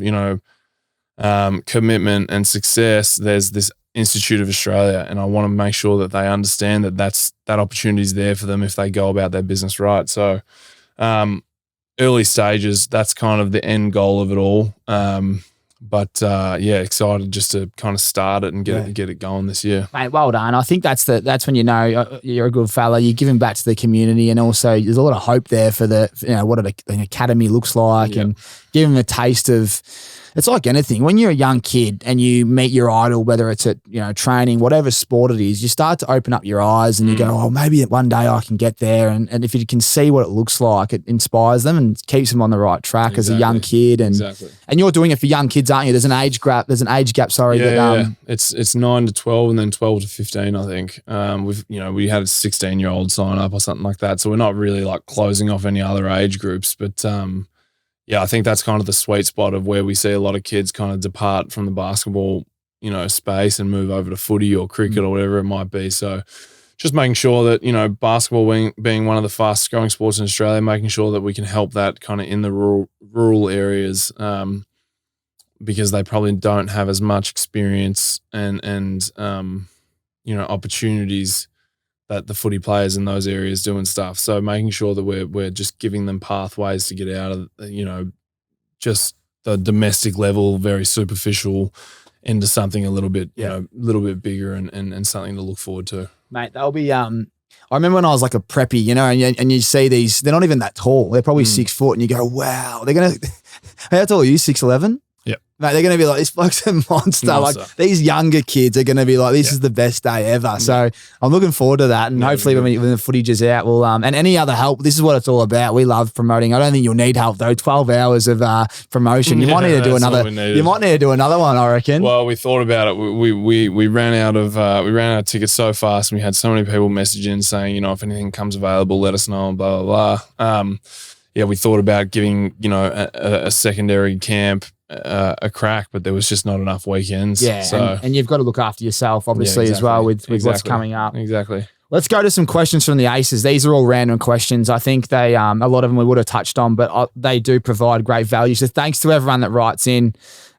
commitment and success, there's this Institute of Australia, and I want to make sure that they understand that that opportunity is there for them if they go about their business right. So early stages, that's kind of the end goal of it all. But excited just to kind of start it and get it going this year. Mate, well done. I think that's when you're a good fella. You're giving back to the community, and also there's a lot of hope there for what an academy looks like, and give them a taste of. It's like anything. When you're a young kid and you meet your idol, whether it's at training, whatever sport it is, you start to open up your eyes and you go, oh, maybe one day I can get there. And if you can see what it looks like, it inspires them and keeps them on the right track as a young kid. And you're doing it for young kids, aren't you? There's an age gap. Sorry. It's 9 to 12 and then 12 to 15. I think we had a 16-year-old sign up or something like that. So we're not really like closing off any other age groups, but I think that's kind of the sweet spot of where we see a lot of kids kind of depart from the basketball, space and move over to footy or cricket or whatever it might be. So just making sure that, basketball being one of the fastest growing sports in Australia, making sure that we can help that kind of in the rural areas, because they probably don't have as much experience and opportunities that the footy players in those areas do and stuff. So making sure that we're just giving them pathways to get out of, just the domestic level, very superficial, into something a little bit, bigger and something to look forward to. Mate, that'll be, I remember when I was like a preppy, and you see these, they're not even that tall. They're probably 6 foot, and you go, wow, they're going to, how tall are you, 6'11"? Yep. Mate, they're going to be like, this bloke's a monster. Like these younger kids are going to be like, this is the best day ever. So I'm looking forward to that. And hopefully when the footage is out, we'll, and any other help, this is what it's all about. We love promoting. I don't think you'll need help though. 12 hours of promotion. You might need to do another. You might need to do another one, I reckon. Well, we thought about it. We ran out of tickets so fast, and we had so many people message in saying, if anything comes available, let us know and blah, blah, blah. We thought about giving, a secondary camp a crack, but there was just not enough weekends. Yeah, so. and you've got to look after yourself, obviously, as well with what's coming up. Exactly. Let's go to some questions from the Aces. These are all random questions. I think they, a lot of them we would have touched on, but they do provide great value. So thanks to everyone that writes in.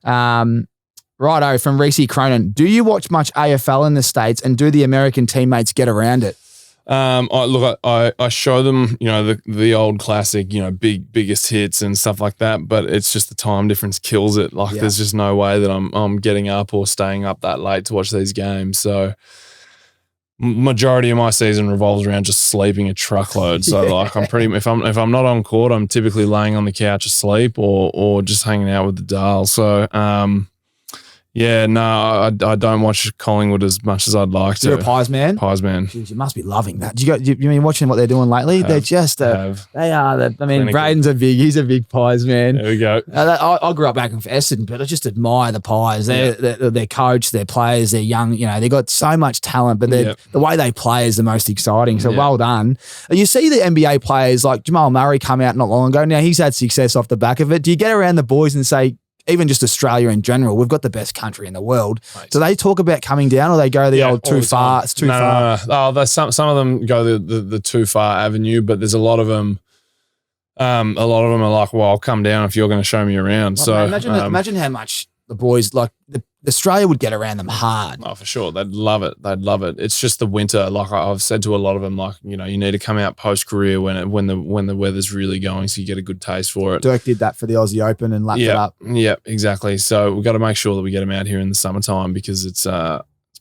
Righto, from Reese Cronin. Do you watch much AFL in the States, and do the American teammates get around it? I show them, the old classic, biggest hits and stuff like that, but it's just the time difference kills it. Like there's just no way that I'm getting up or staying up that late to watch these games. So majority of my season revolves around just sleeping a truckload. So like if I'm not on court, I'm typically laying on the couch asleep or just hanging out with the Dale. So I don't watch Collingwood as much as I'd like to. You're a Pies man? Pies man. Jeez, you must be loving that. You been watching what they're doing lately? They're just, they are. Braden's he's a big Pies man. There we go. I grew up back in Essendon, but I just admire the Pies. Their coach, their players, they're young. They got so much talent, but the way they play is the most exciting. So well done. You see the NBA players like Jamal Murray come out not long ago. Now he's had success off the back of it. Do you get around the boys and say, even just Australia in general, we've got the best country in the world. Right. Do they talk about coming down, or they go the old too far? It's too far. No. Oh, some of them go the too far avenue, but there's a lot of them. A lot of them are like, well, I'll come down if you're going to show me around. So imagine how much the boys like. Australia would get around them hard. Oh, for sure. They'd love it. It's just the winter. Like I've said to a lot of them, like, you need to come out post-career when the weather's really going so you get a good taste for it. Dirk did that for the Aussie Open and lapped it up. Yeah, exactly. So we've got to make sure that we get them out here in the summertime because it's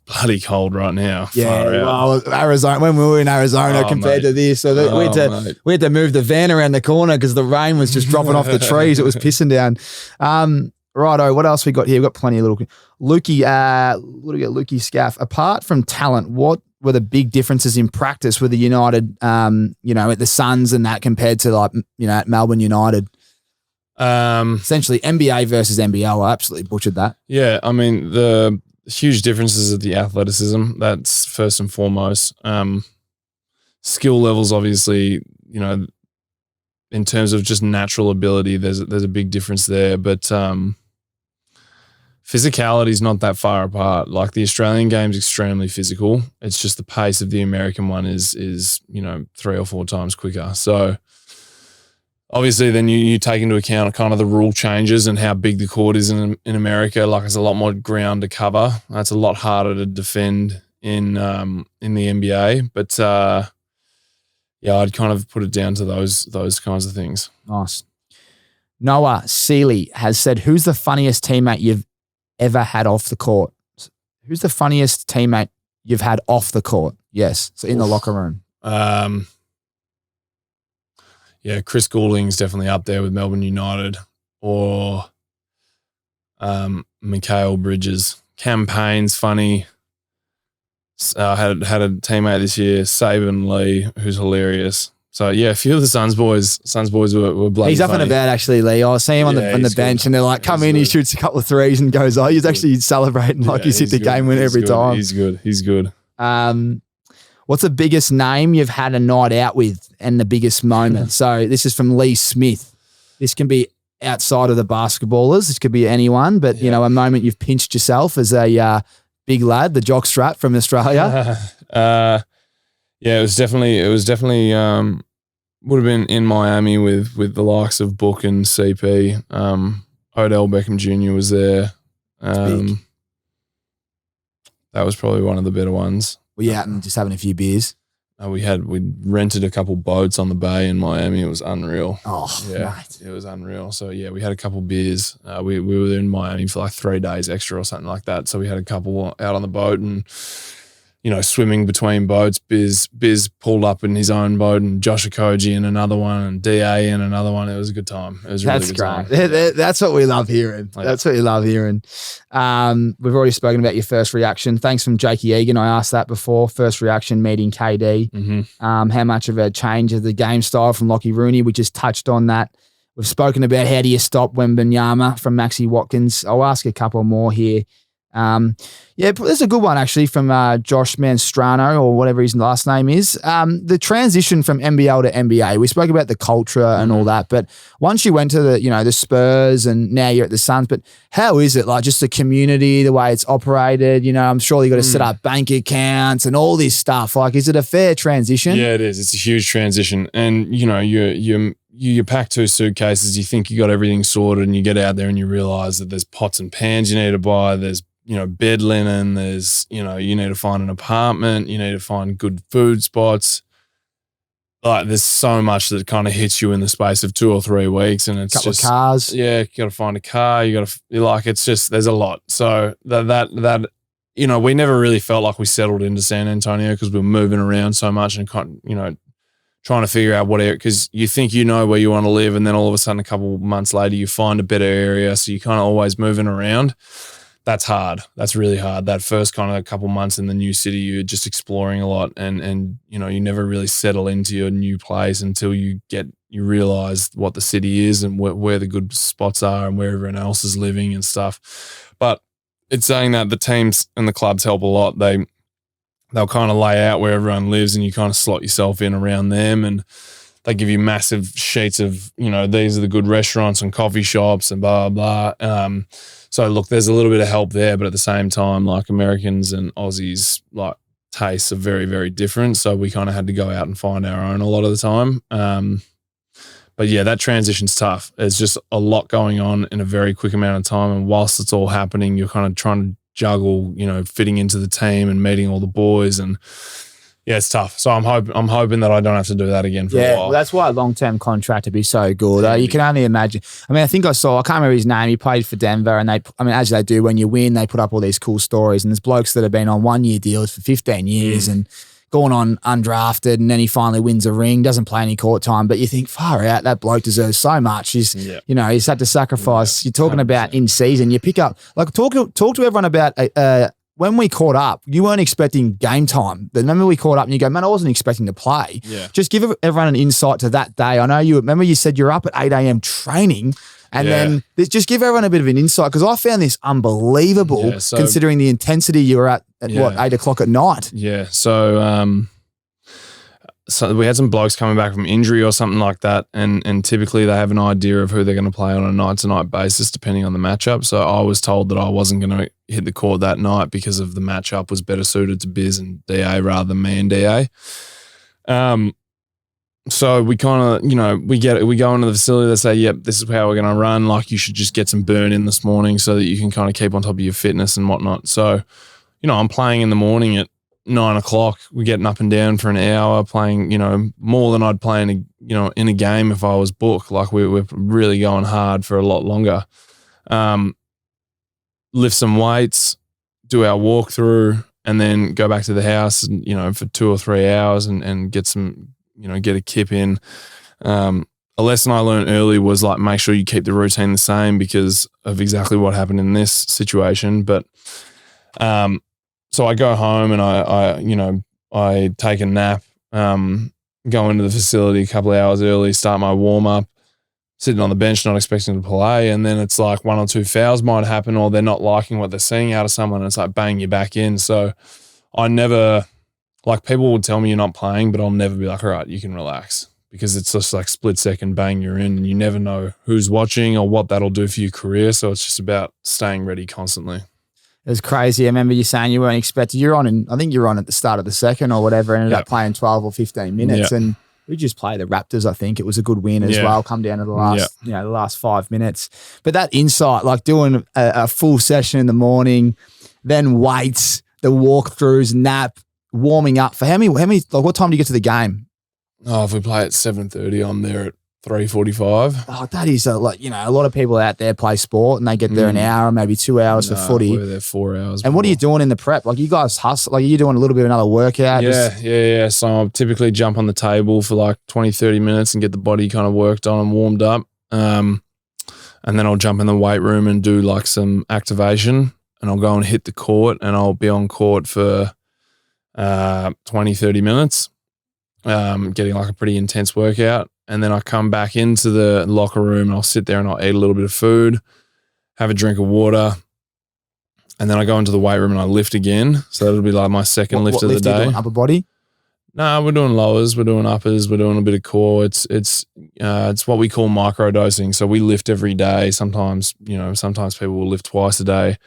bloody cold right now. Yeah, well, Arizona, when we were in Arizona compared to this, so we had to move the van around the corner because the rain was just dropping off the trees. It was pissing down. Righto, what else we got here? We've got plenty of little Lukey. What do we got? Lukey Scaff. Apart from talent, what were the big differences in practice with the United? At the Suns and that compared to at Melbourne United. Essentially NBA versus NBL. I absolutely butchered that. Yeah, I mean the huge differences of the athleticism. That's first and foremost. Skill levels, obviously, in terms of just natural ability, there's a big difference there, but physicality is not that far apart. Like the Australian game's extremely physical. It's just the pace of the American one is 3 or 4 times quicker. So obviously then you take into account kind of the rule changes and how big the court is in America. Like there's a lot more ground to cover. That's a lot harder to defend in the NBA. But I'd kind of put it down to those kinds of things. Nice. Noah Seeley has said, who's the funniest teammate you've ever had off the court? Who's the funniest teammate you've had off the court? Yes. So in the locker room. Chris Goulding's definitely up there with Melbourne United, or Mikhail Bridges. Campaign's funny. I had a teammate this year, Saban Lee, who's hilarious. So a few of the Suns boys were bloody. He's up funny. and about actually, Lee. I see him on the bench, good. And they're like, come in, he shoots a couple of threes and goes, oh, he's actually celebrating like he's hit the game win every time. He's good. What's the biggest name you've had a night out with and the biggest moment? So this is from Lee Smith. This can be outside of the basketballers. This could be anyone, but a moment you've pinched yourself as a big lad, the jock strap from Australia. It was definitely would have been in Miami with the likes of Book and CP. Odell Beckham Jr. was there. That was probably one of the better ones. Were you out and just having a few beers? We rented a couple boats on the bay in Miami. It was unreal. Oh, yeah, mate. It was unreal. So we had a couple beers. We were in Miami for like 3 days extra or something like that. So we had a couple out on the boat and swimming between boats. Biz pulled up in his own boat, and Josh Okogie in another one, and DA in another one. It was a good time. It was a really good time. That's what we love hearing. Yeah. That's what you love hearing. We've already spoken about your first reaction. Thanks from Jakey Egan. I asked that before. First reaction meeting KD. Mm-hmm. How much of a change of the game style from Lockie Rooney? We just touched on that. We've spoken about how do you stop Wembanyama from Maxie Watkins. I'll ask a couple more here. There's a good one actually from Josh Manstrano, or whatever his last name is. The transition from NBL to NBA. We spoke about the culture and all that, but once you went to the Spurs and now you're at the Suns, but how is it like just the community, the way it's operated? I'm sure you got to set up bank accounts and all this stuff. Like, is it a fair transition? Yeah, it is. It's a huge transition, and you're you pack 2 suitcases, you think you got everything sorted, and you get out there and you realize that there's pots and pans you need to buy. There's, bed linen. There's, you need to find an apartment. You need to find good food spots. Like, there's so much that kind of hits you in the space of 2 or 3 weeks, and it's couple just of cars. Yeah, you got to find a car. You got to it's just, there's a lot. So that we never really felt like we settled into San Antonio because we were moving around so much and trying to figure out what area, because you think where you want to live, and then all of a sudden a couple months later you find a better area, so you're kind of always moving around. That's hard. That's really hard. That first kind of couple months in the new city, you're just exploring a lot, and you never really settle into your new place until you realize what the city is and where the good spots are and where everyone else is living and stuff. But it's saying that the teams and the clubs help a lot. They'll kind of lay out where everyone lives, and you kind of slot yourself in around them, and they give you massive sheets of, these are the good restaurants and coffee shops and blah, blah, blah. So look, there's a little bit of help there, but at the same time, like, Americans and Aussies, like, tastes are very, very different. So we kind of had to go out and find our own a lot of the time. But yeah, that transition's tough. There's just a lot going on in a very quick amount of time. And whilst it's all happening, you're kind of trying to juggle, fitting into the team and meeting all the boys, and yeah, it's tough. So I'm hoping that I don't have to do that again for a while. Well, that's why a long-term contract would be so good. You can only imagine. I mean, I can't remember his name. He played for Denver, and as they do when you win, they put up all these cool stories. And there's blokes that have been on 1-year deals for 15 years and gone on undrafted, and then he finally wins a ring, doesn't play any court time. But you think, far out, that bloke deserves so much. He's had to sacrifice. You're talking 100%. About in season. You pick up, like, talk to everyone about when we caught up, you weren't expecting game time. Remember we caught up and you go, man, I wasn't expecting to play. Yeah. Just give everyone an insight to that day. I know you said you're up at 8 a.m. training, and then just give everyone a bit of an insight, because I found this unbelievable considering the intensity you were at 8 o'clock at night. Yeah. So we had some blokes coming back from injury or something like that, and typically they have an idea of who they're going to play on a night-to-night basis depending on the matchup. So I was told that I wasn't going to hit the court that night because of the matchup was better suited to Biz and DA rather than me and DA. So we kind of, we go into the facility, they say, yep, this is how we're going to run. Like, you should just get some burn in this morning so that you can kind of keep on top of your fitness and whatnot. So, I'm playing in the morning at 9 o'clock. We're getting up and down for an hour, playing, more than I'd play in a game if I was booked. Like, we're really going hard for a lot longer. Lift some weights, do our walkthrough, and then go back to the house and, for 2 or 3 hours and get some, get a kip in. A lesson I learned early was, like, make sure you keep the routine the same because of exactly what happened in this situation. But, so I go home and I take a nap, go into the facility a couple of hours early, start my warm up, sitting on the bench, not expecting to play. And then it's like 1 or 2 fouls might happen, or they're not liking what they're seeing out of someone. And it's like, bang, you're back in. So I never, like, people would tell me you're not playing, but I'll never be like, all right, you can relax, because it's just like split second, bang, you're in, and you never know who's watching or what that'll do for your career. So it's just about staying ready constantly. It was crazy. I remember you saying you weren't expecting. I think you were on at the start of the second or whatever, ended up playing 12 or 15 minutes. And we just played the Raptors, I think. It was a good win as well, come down to the last, the last 5 minutes. But that insight, like doing a full session in the morning, then weights, the walkthroughs, nap, warming up. For how many, like, what time do you get to the game? Oh, if we play at 7:30, I'm there at 3:45. Oh, that is a lot of people out there play sport and they get there an hour, maybe 2 hours for footy. We're there 4 hours. And what are you doing in the prep? Like, you guys hustle, like, are you doing a little bit of another workout? Yeah. So I'll typically jump on the table for like 20, 30 minutes and get the body kind of worked on and warmed up. And then I'll jump in the weight room and do like some activation, and I'll go and hit the court, and I'll be on court for 20, 30 minutes, getting like a pretty intense workout. And then I come back into the locker room and I'll sit there and I'll eat a little bit of food, have a drink of water, and then I go into the weight room and I lift again. So that'll be like my second lift of the day. Doing upper body? No, we're doing lowers, we're doing uppers, we're doing a bit of core. It's what we call micro dosing. So we lift every day. Sometimes people will lift twice a day,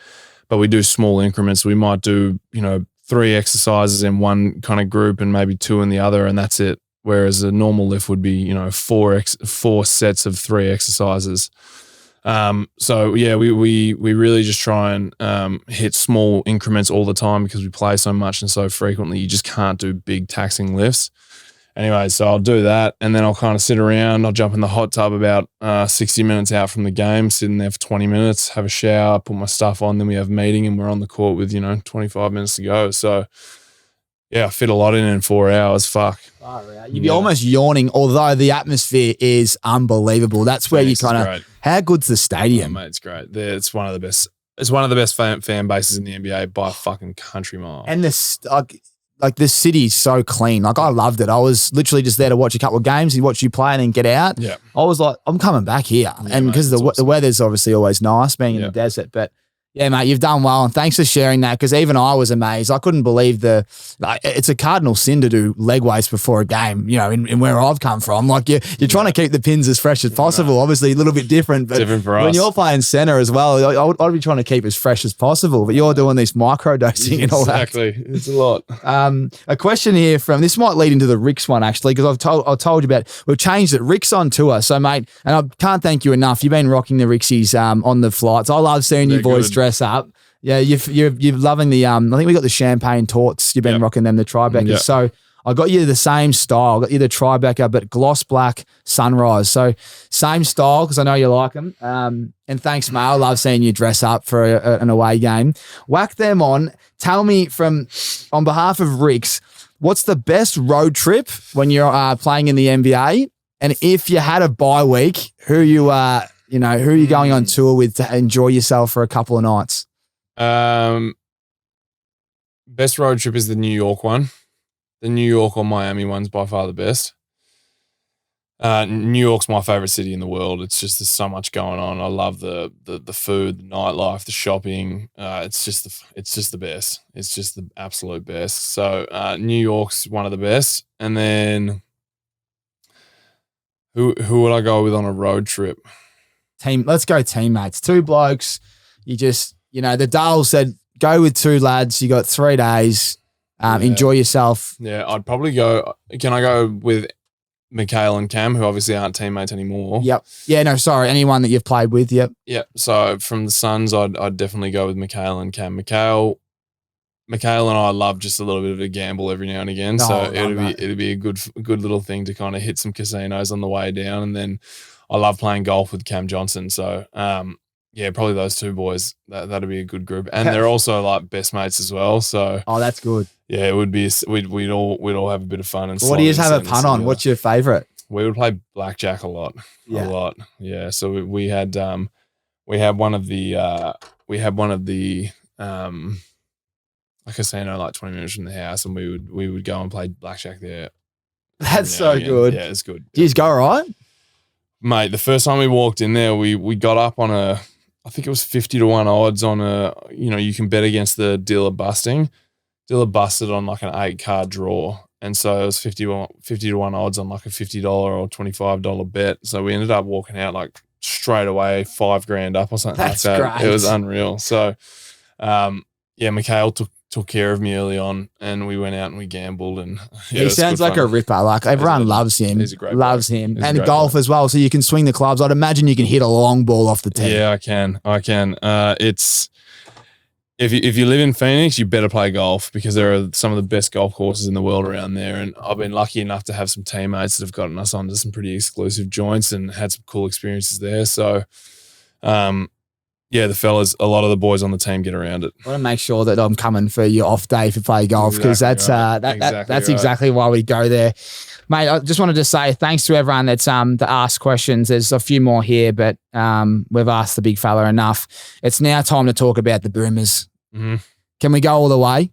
but we do small increments. We might do 3 exercises in one kind of group and maybe 2 in the other, and that's it. whereas a normal lift would be, four sets of 3 exercises. So yeah, we really just try and hit small increments all the time because we play so much and so frequently. You just can't do big taxing lifts. Anyway, so I'll do that, and then I'll kind of sit around. I'll jump in the hot tub about 60 minutes out from the game, sitting there for 20 minutes, have a shower, put my stuff on. Then we have a meeting, and we're on the court with 25 minutes to go. So yeah, I fit a lot in 4 hours. Fuck. You'd be almost yawning, although the atmosphere is unbelievable. That's where you kind of. How good's the stadium? Oh, mate, it's great. It's one of the best. It's one of the best fan bases in the NBA by a fucking country mile. And this. Like this city's so clean. Like I loved it. I was literally just there to watch a couple of games and watch you play and then get out. Yeah. I was like, I'm coming back here. Yeah, and because the weather's obviously always nice being in the desert. But yeah, mate, you've done well. And thanks for sharing that because even I was amazed. I couldn't believe it's a cardinal sin to do leg weights before a game, in where I've come from. Like you're trying to keep the pins as fresh as possible. Right. Obviously a little bit different. But different for us. When you're playing center as well, I'd be trying to keep as fresh as possible. But you're doing this micro dosing and all that. Exactly. It's a lot. A question here this might lead into the Rick's one actually, because I told you about, we've changed it. Rick's on tour. So mate, and I can't thank you enough. You've been rocking the Rixies on the flights. I love seeing you boys dress up. Yeah, you're loving the I think we got the champagne torts. You've been rocking them, the Tribeca. Yep. So I got you the same style. I got you the Tribeca, but gloss black sunrise. So same style because I know you like them. And thanks, mate. I love seeing you dress up for an away game. Whack them on. Tell me on behalf of Rick's, what's the best road trip when you're playing in the NBA? And if you had a bye week, who you going on tour with to enjoy yourself for a couple of nights? Best road trip is the New York one. The New York or Miami one's by far the best. New York's my favorite city in the world. It's just there's so much going on. I love the food, the nightlife, the shopping. It's just the best. It's just the absolute best. So New York's one of the best. And then who would I go with on a road trip? Let's go teammates. 2 blokes. You just. The Dale said, go with 2 lads. You got 3 days. Enjoy yourself. Yeah, I'd probably go. Can I go with Mikhail and Cam, who obviously aren't teammates anymore? Yep. Yeah, no, sorry. Anyone that you've played with, yep. Yep. So from the Suns, I'd definitely go with Mikhail and Cam. Mikhail and I love just a little bit of a gamble every now and again. So it'd be a good little thing to kind of hit some casinos on the way down. And then I love playing golf with Cam Johnson. So, yeah, probably those 2 boys. That'd be a good group, and they're also like best mates as well. So, that's good. Yeah, it would be. We'd all have a bit of fun. And what do you have a pun on? What's your favorite? We would play blackjack a lot. Yeah. So we had one of the a casino like 20 minutes from the house, and we would go and play blackjack there. That's so good. Yeah, it's good. Did you go all right? Mate, the first time we walked in there, we got up on I think it was 50 to 1 odds on you can bet against the dealer busting. Dealer busted on like an 8-card draw. And so it was 50 to 1 odds on like a $50 or $25 bet. So we ended up walking out like straight away $5,000 up or something like that. Great. It was unreal. So, Mikhail took care of me early on, and we went out and we gambled, and he sounds like a ripper. Like everyone loves him. He's a great loves bloke. him, and golf as well. So you can swing the clubs. I'd imagine you can hit a long ball off the tee. Yeah, I can. It's if you live in Phoenix, you better play golf because there are some of the best golf courses in the world around there. And I've been lucky enough to have some teammates that have gotten us onto some pretty exclusive joints and had some cool experiences there. So, yeah, the fellas, a lot of the boys on the team get around it. I want to make sure that I'm coming for your off day for play golf because that's exactly why we go there. Mate, I just wanted to say thanks to everyone that's that asked questions. There's a few more here, but we've asked the big fella enough. It's now time to talk about the Boomers. Mm-hmm. Can we go all the way?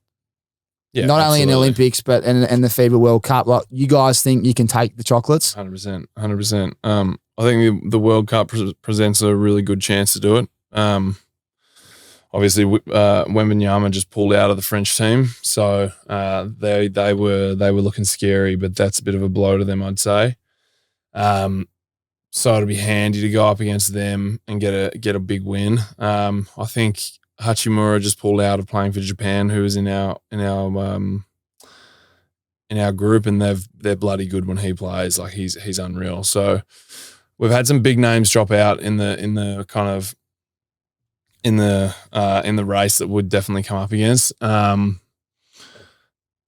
Yeah, not only in the Olympics, but in the FIBA World Cup. Like, you guys think you can take the chocolates? 100%. I think the World Cup presents a really good chance to do it. Obviously, Wembanyama just pulled out of the French team, so they were looking scary, but that's a bit of a blow to them, I'd say. So it'll be handy to go up against them and get a big win. I think Hachimura just pulled out of playing for Japan, who was in our in our group, and they're bloody good when he plays. Like he's unreal. So we've had some big names drop out in the kind of in the race that would definitely come up against.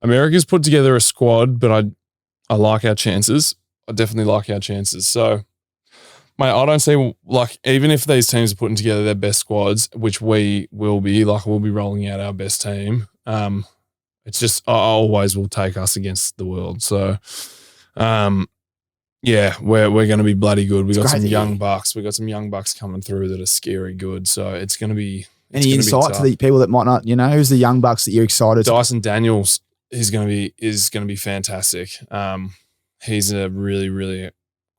America's put together a squad, but I like our chances. I definitely like our chances. So, mate, I don't see, like, even if these teams are putting together their best squads, which we will be, like, we'll be rolling out our best team. It's just, I always will take us against the world. So, yeah, we're going to be bloody good. We've got some young bucks. We've got some young bucks coming through that are scary good. So it's going to be. Any insight to the people that might not, who's the young bucks that you're excited? Dyson Daniels is going to be fantastic. He's a really, really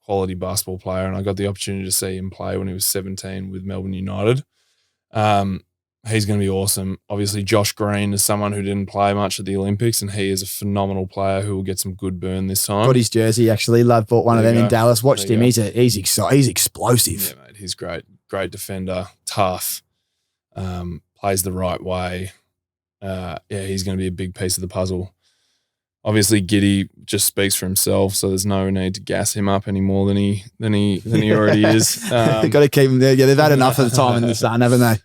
quality basketball player, and I got the opportunity to see him play when he was 17 with Melbourne United. He's going to be awesome. Obviously, Josh Green is someone who didn't play much at the Olympics, and he is a phenomenal player who will get some good burn this time. Got his jersey, actually. Bought one of them in Dallas. Watched him. He's explosive. Yeah, mate. He's great. Great defender. Tough. Plays the right way. He's going to be a big piece of the puzzle. Obviously, Giddy just speaks for himself, so there's no need to gas him up any more than he already is. They've got to keep him there. Yeah, they've had enough of the time in the sun, haven't they?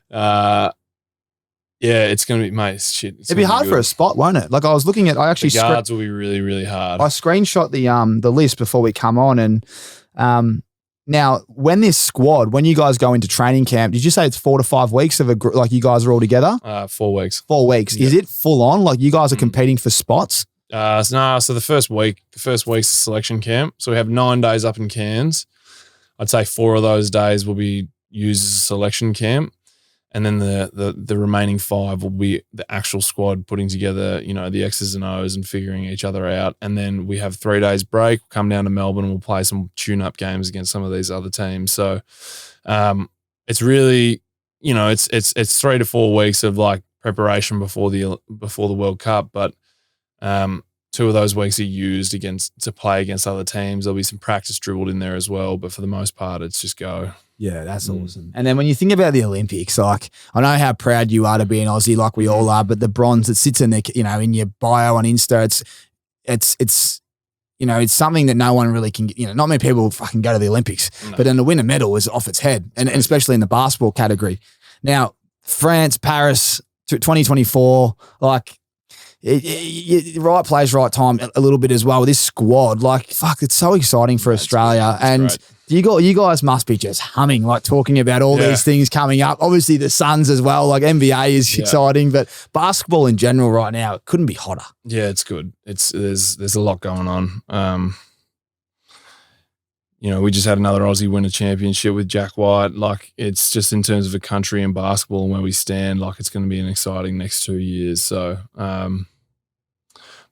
It's going to be, mate, shit. It'd be hard for a spot, won't it? Like I was looking at, the guards will be really, really hard. I screenshot the list before we come on, and now when you guys go into training camp, did you say it's 4 to 5 weeks of a group? Like you guys are all together? 4 weeks. 4 weeks. Yep. Is it full on? Like you guys are competing for spots? So the first week's a selection camp. So we have 9 days up in Cairns. I'd say 4 of those days will be used as a selection camp. And then the remaining 5 will be the actual squad putting together, the X's and O's and figuring each other out. And then we have 3 days break, we'll come down to Melbourne, and we'll play some tune-up games against some of these other teams. So it's really, it's 3 to 4 weeks of like preparation before the World Cup. But 2 of those weeks are used to play against other teams. There'll be some practice dribbled in there as well. But for the most part, it's just go. Yeah, that's awesome. And then when you think about the Olympics, like I know how proud you are to be an Aussie, like we all are, but the bronze that sits in the, in your bio on Insta, it's something that no one really can, not many people fucking go to the Olympics, but then to win a medal is off its head, and especially in the basketball category. Now, France, Paris, 2024, like right place, right time a little bit as well with this squad. Like, fuck, it's so exciting for Australia. And you guys must be just humming, like talking about all these things coming up. Obviously the Suns as well, like NBA is exciting, but basketball in general right now, it couldn't be hotter. Yeah, it's good. There's a lot going on. We just had another Aussie win a championship with Jack White. Like, it's just in terms of a country and basketball and where we stand, like it's going to be an exciting next 2 years. So,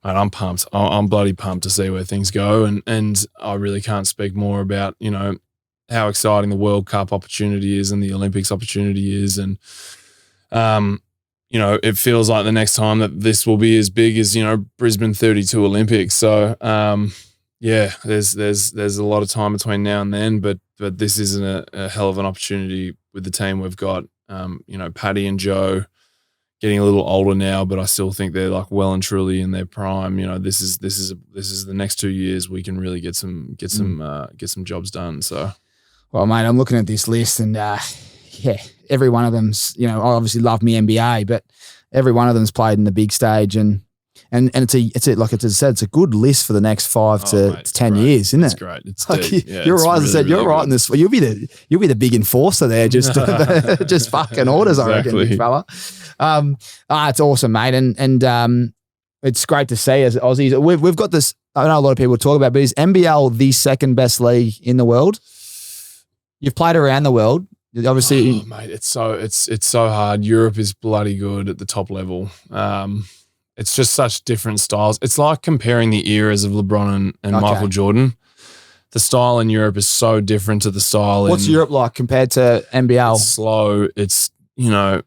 mate, I'm pumped. I'm bloody pumped to see where things go. And I really can't speak more about, how exciting the World Cup opportunity is and the Olympics opportunity is. And, it feels like the next time that this will be as big as, Brisbane 32 Olympics. So, there's a lot of time between now and then, but this isn't a hell of an opportunity with the team we've got. Paddy and Joe getting a little older now, but I still think they're like well and truly in their prime. This is the next 2 years we can really get some jobs done. So, well, mate, I'm looking at this list, and every one of them's, I obviously love me NBA, but every one of them's played in the big stage, and it's like it said, it's a good list for the next 5 to 10 years, isn't it? It's great. It's like you're right. As I said, you're right in this. You'll be the big enforcer there. Just just fucking orders, I reckon, big fella. It's awesome, mate, and it's great to see as Aussies. We've got this. I know a lot of people talk about, but is NBL the second best league in the world? You've played around the world, obviously. Mate, it's so hard. Europe is bloody good at the top level. It's just such different styles. It's like comparing the eras of LeBron and Michael Jordan. The style in Europe is so different to the style. What's Europe like compared to NBL? It's slow. It's, like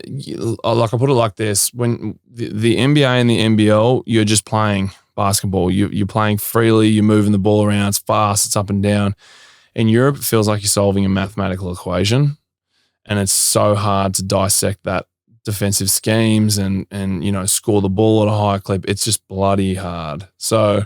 I put it like this: when the NBA and the NBL, you're just playing basketball. You're playing freely. You're moving the ball around. It's fast. It's up and down. In Europe, it feels like you're solving a mathematical equation, and it's so hard to dissect that defensive schemes and score the ball at a high clip. It's just bloody hard. So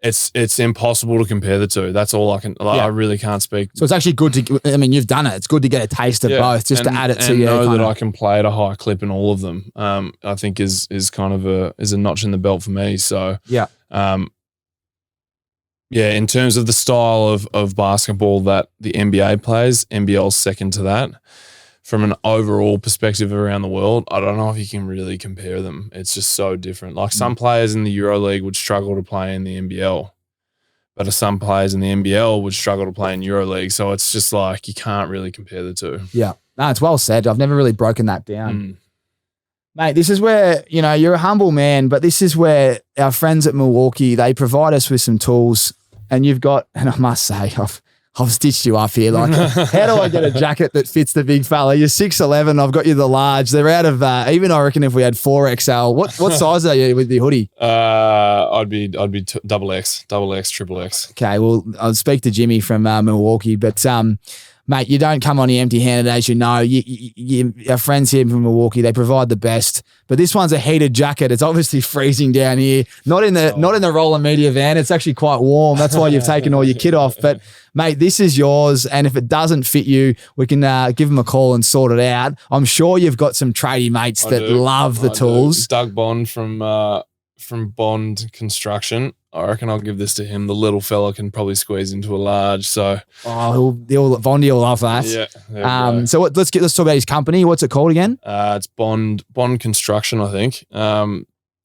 it's impossible to compare the two. That's all I can. I really can't speak. So it's actually good to. I mean, you've done it. It's good to get a taste of both, just to add it to your. Know that I can play at a high clip in all of them. I think is kind of a notch in the belt for me. So in terms of the style of basketball that the NBA plays, NBL's second to that. From an overall perspective around the world, I don't know if you can really compare them. It's just so different. Like some players in the EuroLeague would struggle to play in the NBL, but some players in the NBL would struggle to play in EuroLeague. So it's just like you can't really compare the two. Yeah. No, it's well said. I've never really broken that down. Mate, this is where, you're a humble man, but this is where our friends at Milwaukee, they provide us with some tools. And you've got, and I must say, I've stitched you up here. Like, how do I get a jacket that fits the big fella? You're 6'11". I've got you the large. They're out of, even I reckon if we had 4XL, what size are you with the hoodie? I'd be double X, triple X. Okay, well, I'll speak to Jimmy from Milwaukee, but mate, you don't come on empty-handed, as you know. Our friends here from Milwaukee, they provide the best. But this one's a heated jacket. It's obviously freezing down here. Not in the Roller Media van. It's actually quite warm. That's why you've taken all your kit off. But mate, this is yours. And if it doesn't fit you, we can give them a call and sort it out. I'm sure you've got some tradie mates that love the tools. Doug Bond from Bond Construction. I reckon I'll give this to him. The little fella can probably squeeze into a large. So Bondy will love that. Yeah. So let's talk about his company. What's it called again? It's Bond Construction, I think.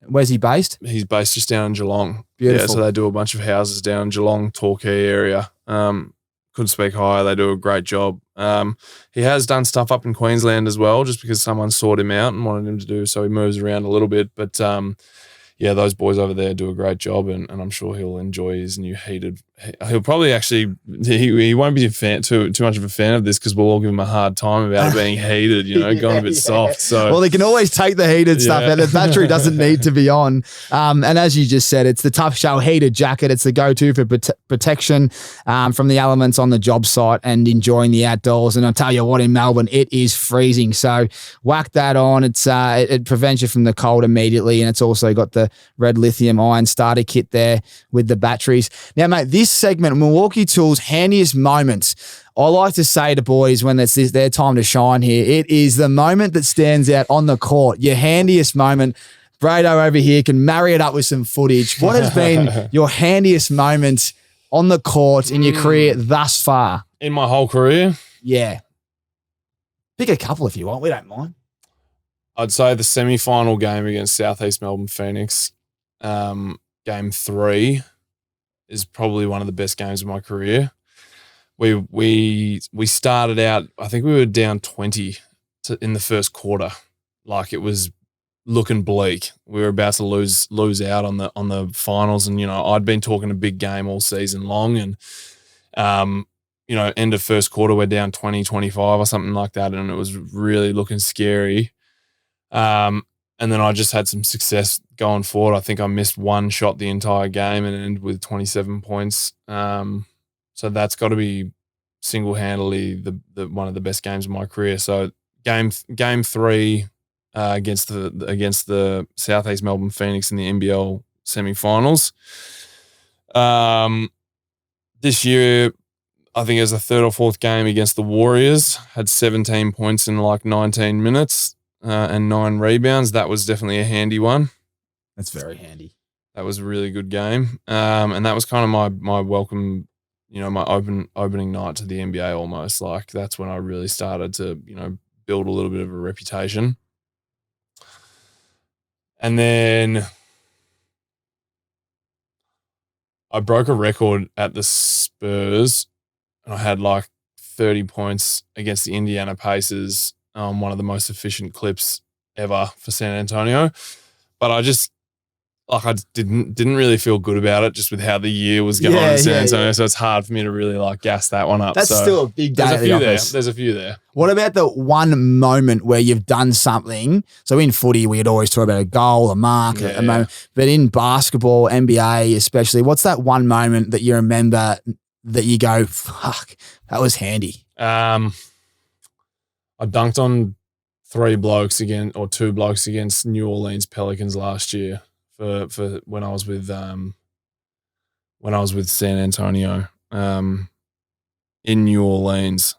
Where's he based? He's based just down in Geelong. Beautiful. Yeah, so they do a bunch of houses down in Geelong, Torquay area. Couldn't speak higher. They do a great job. He has done stuff up in Queensland as well, just because someone sought him out and wanted him to do. So he moves around a little bit, but those boys over there do a great job, and I'm sure he'll enjoy his new heated. He'll probably actually he won't be too much of a fan of this because we'll all give him a hard time about it being heated, going a bit soft. So well, they can always take the heated stuff out. The battery doesn't need to be on. And as you just said, it's the Tough Shell heated jacket. It's the go-to for protection from the elements on the job site and enjoying the outdoors. And I'll tell you what, in Melbourne, it is freezing. So whack that on. It's it prevents you from the cold immediately, and it's also got the red lithium ion starter kit there with the batteries. Now, mate, this segment, Milwaukee Tools' handiest moments. I like to say to boys when it's their time to shine here, it is the moment that stands out on the court. Your handiest moment. Brado over here can marry it up with some footage. What has been your handiest moment on the court in your career thus far? In my whole career? Yeah. Pick a couple if you want. We don't mind. I'd say the semi-final game against Southeast Melbourne Phoenix, game 3, is probably one of the best games of my career. We started out, I think we were down 20 in the first quarter. Like, it was looking bleak. We were about to lose out on the finals, and I'd been talking a big game all season long, and end of first quarter we're down 20-25 or something like that, and it was really looking scary. And then I just had some success going forward. I think I missed one shot the entire game and ended with 27 points. So that's got to be single-handedly the one of the best games of my career. So game 3 against the Southeast Melbourne Phoenix in the NBL semi-finals. This year, I think it was the third or fourth game against the Warriors. Had 17 points in like 19 minutes. And 9 rebounds. That was definitely a handy one. That's very handy. That was a really good game. And that was kind of my welcome, my opening night to the NBA almost. Like, that's when I really started to, build a little bit of a reputation. And then I broke a record at the Spurs, and I had like 30 points against the Indiana Pacers. One of the most efficient clips ever for San Antonio, but I just didn't really feel good about it, just with how the year was going in San Antonio. So it's hard for me to really gas that one up. That's still a big day. There's a few there. What about the one moment where you've done something? So in footy, we'd always talk about a goal, a mark, a moment. But in basketball, NBA especially, what's that one moment that you remember that you go, fuck, that was handy? I dunked on two blokes against New Orleans Pelicans last year for when I was with San Antonio in New Orleans.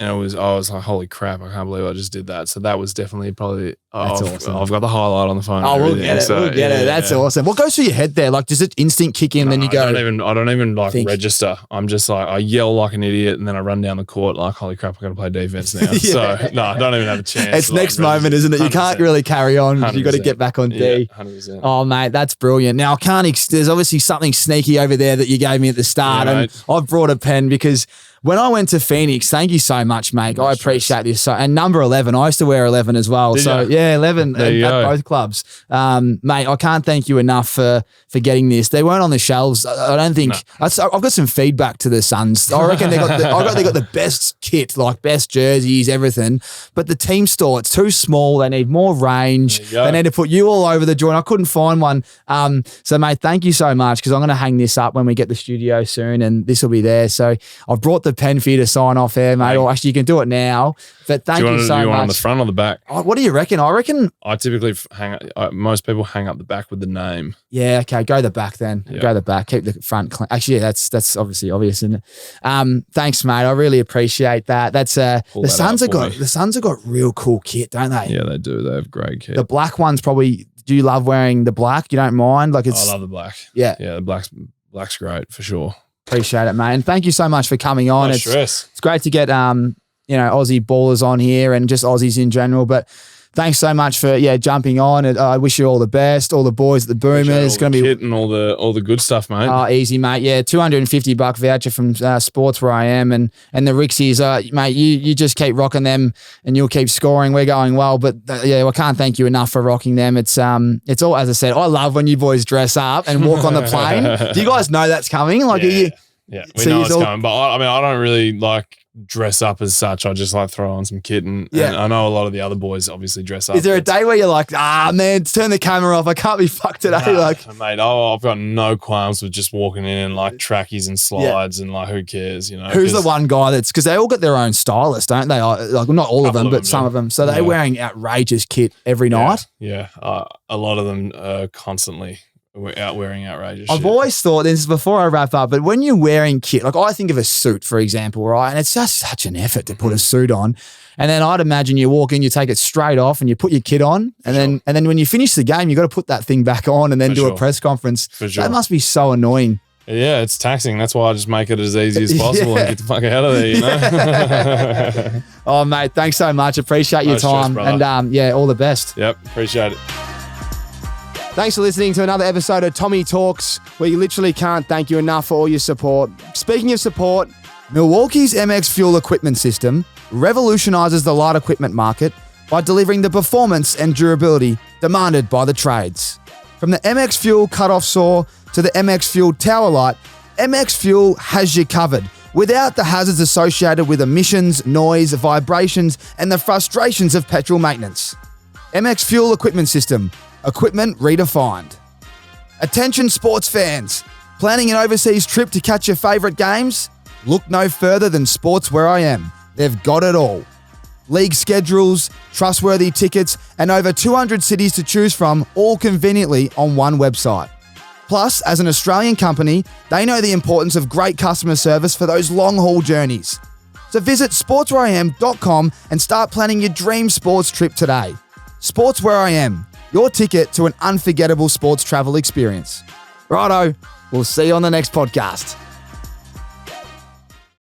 And I was like, holy crap, I can't believe I just did that. So that was definitely probably, awesome. I've got the highlight on the phone. Oh, we'll get it. So, we'll get it. That's awesome. What goes through your head there? Like, does it instinct kick in? Then you go. I don't even like think. register. I'm just like, I yell like an idiot and then I run down the court like, holy crap, I got to play defense now. So no, I don't even have a chance. It's next moment, isn't it? You can't really carry on. You got to get back on D. 100%. Oh, mate, that's brilliant. Now, I can't. There's obviously something sneaky over there that you gave me at the start, and I've brought a pen because when I went to Phoenix, thank you so much, mate. I appreciate this. So, and number 11, I used to wear 11 as well. Yeah, 11 at both clubs. Mate, I can't thank you enough for getting this. They weren't on the shelves. I don't think. No. I've got some feedback to the Suns. I reckon they got the best kit, like best jerseys, everything. But the team store, it's too small. They need more range. They need to put you all over the joint. I couldn't find one. So, mate, thank you so much because I'm going to hang this up when we get the studio soon, and this will be there. So I've brought the pen for you to sign off there, mate. Or actually, you can do it now. But thank you so much. Do you want on the front or the back? What do you reckon? I reckon I typically most people hang up the back with the name. Yeah, okay. Go the back then. Go the back. Keep the front clean. Actually, yeah, that's obviously obvious, isn't it? Thanks, mate. I really appreciate that. That's the Suns have got real cool kit, don't they? Yeah, they do. They have great kit. The black one's probably. Do you love wearing the black? You don't mind? Like I love the black. Yeah, the black's great for sure. Appreciate it, mate. And thank you so much for coming on. No stress. It's great to get Aussie ballers on here and just Aussies in general. But thanks so much for jumping on. And I wish you all the best. All the boys at the Boomers. It's going to be and all the good stuff, mate. Oh, easy, mate. Yeah, $250 voucher from Sports Where I Am and the Rixies. Mate, you just keep rocking them and you'll keep scoring. We're going well, but I can't thank you enough for rocking them. It's all, as I said, I love when you boys dress up and walk on the plane. Do you guys know that's coming? Like, we know it's coming, but I don't really like dress up as such. I just like throw on some kit and I know a lot of the other boys obviously dress up. Is there a day where you're like, man, turn the camera off, I can't be fucked today? Mate, I've got no qualms with just walking in like trackies and slides and like who cares, you know? Who's the one guy that's, because they all got their own stylist, don't they? Like not all of them, but some of them. So they're wearing outrageous kit every night. Yeah, a lot of them are constantly wearing outrageous shit. I've always thought, this is before I wrap up, but when you're wearing kit, like I think of a suit, for example, right? And it's just such an effort to put a suit on. And then I'd imagine you walk in, you take it straight off and you put your kit on. And then when you finish the game, you got to put that thing back on and then do a press conference. That must be so annoying. Yeah, it's taxing. That's why I just make it as easy as possible and get the fuck out of there, you know? Oh, mate, thanks so much. Appreciate your time. Stress, and all the best. Yep, appreciate it. Thanks for listening to another episode of Tommy Talks. We literally can't thank you enough for all your support. Speaking of support, Milwaukee's MX Fuel equipment system revolutionizes the light equipment market by delivering the performance and durability demanded by the trades. From the MX Fuel cutoff saw to the MX Fuel tower light, MX Fuel has you covered without the hazards associated with emissions, noise, vibrations, and the frustrations of petrol maintenance. MX Fuel equipment system. Equipment redefined. Attention sports fans. Planning an overseas trip to catch your favourite games? Look no further than Sports Where I Am. They've got it all. League schedules, trustworthy tickets, and over 200 cities to choose from, all conveniently on one website. Plus, as an Australian company, they know the importance of great customer service for those long-haul journeys. So visit sportswhereIam.com and start planning your dream sports trip today. Sports Where I Am. Your ticket to an unforgettable sports travel experience. Righto, we'll see you on the next podcast.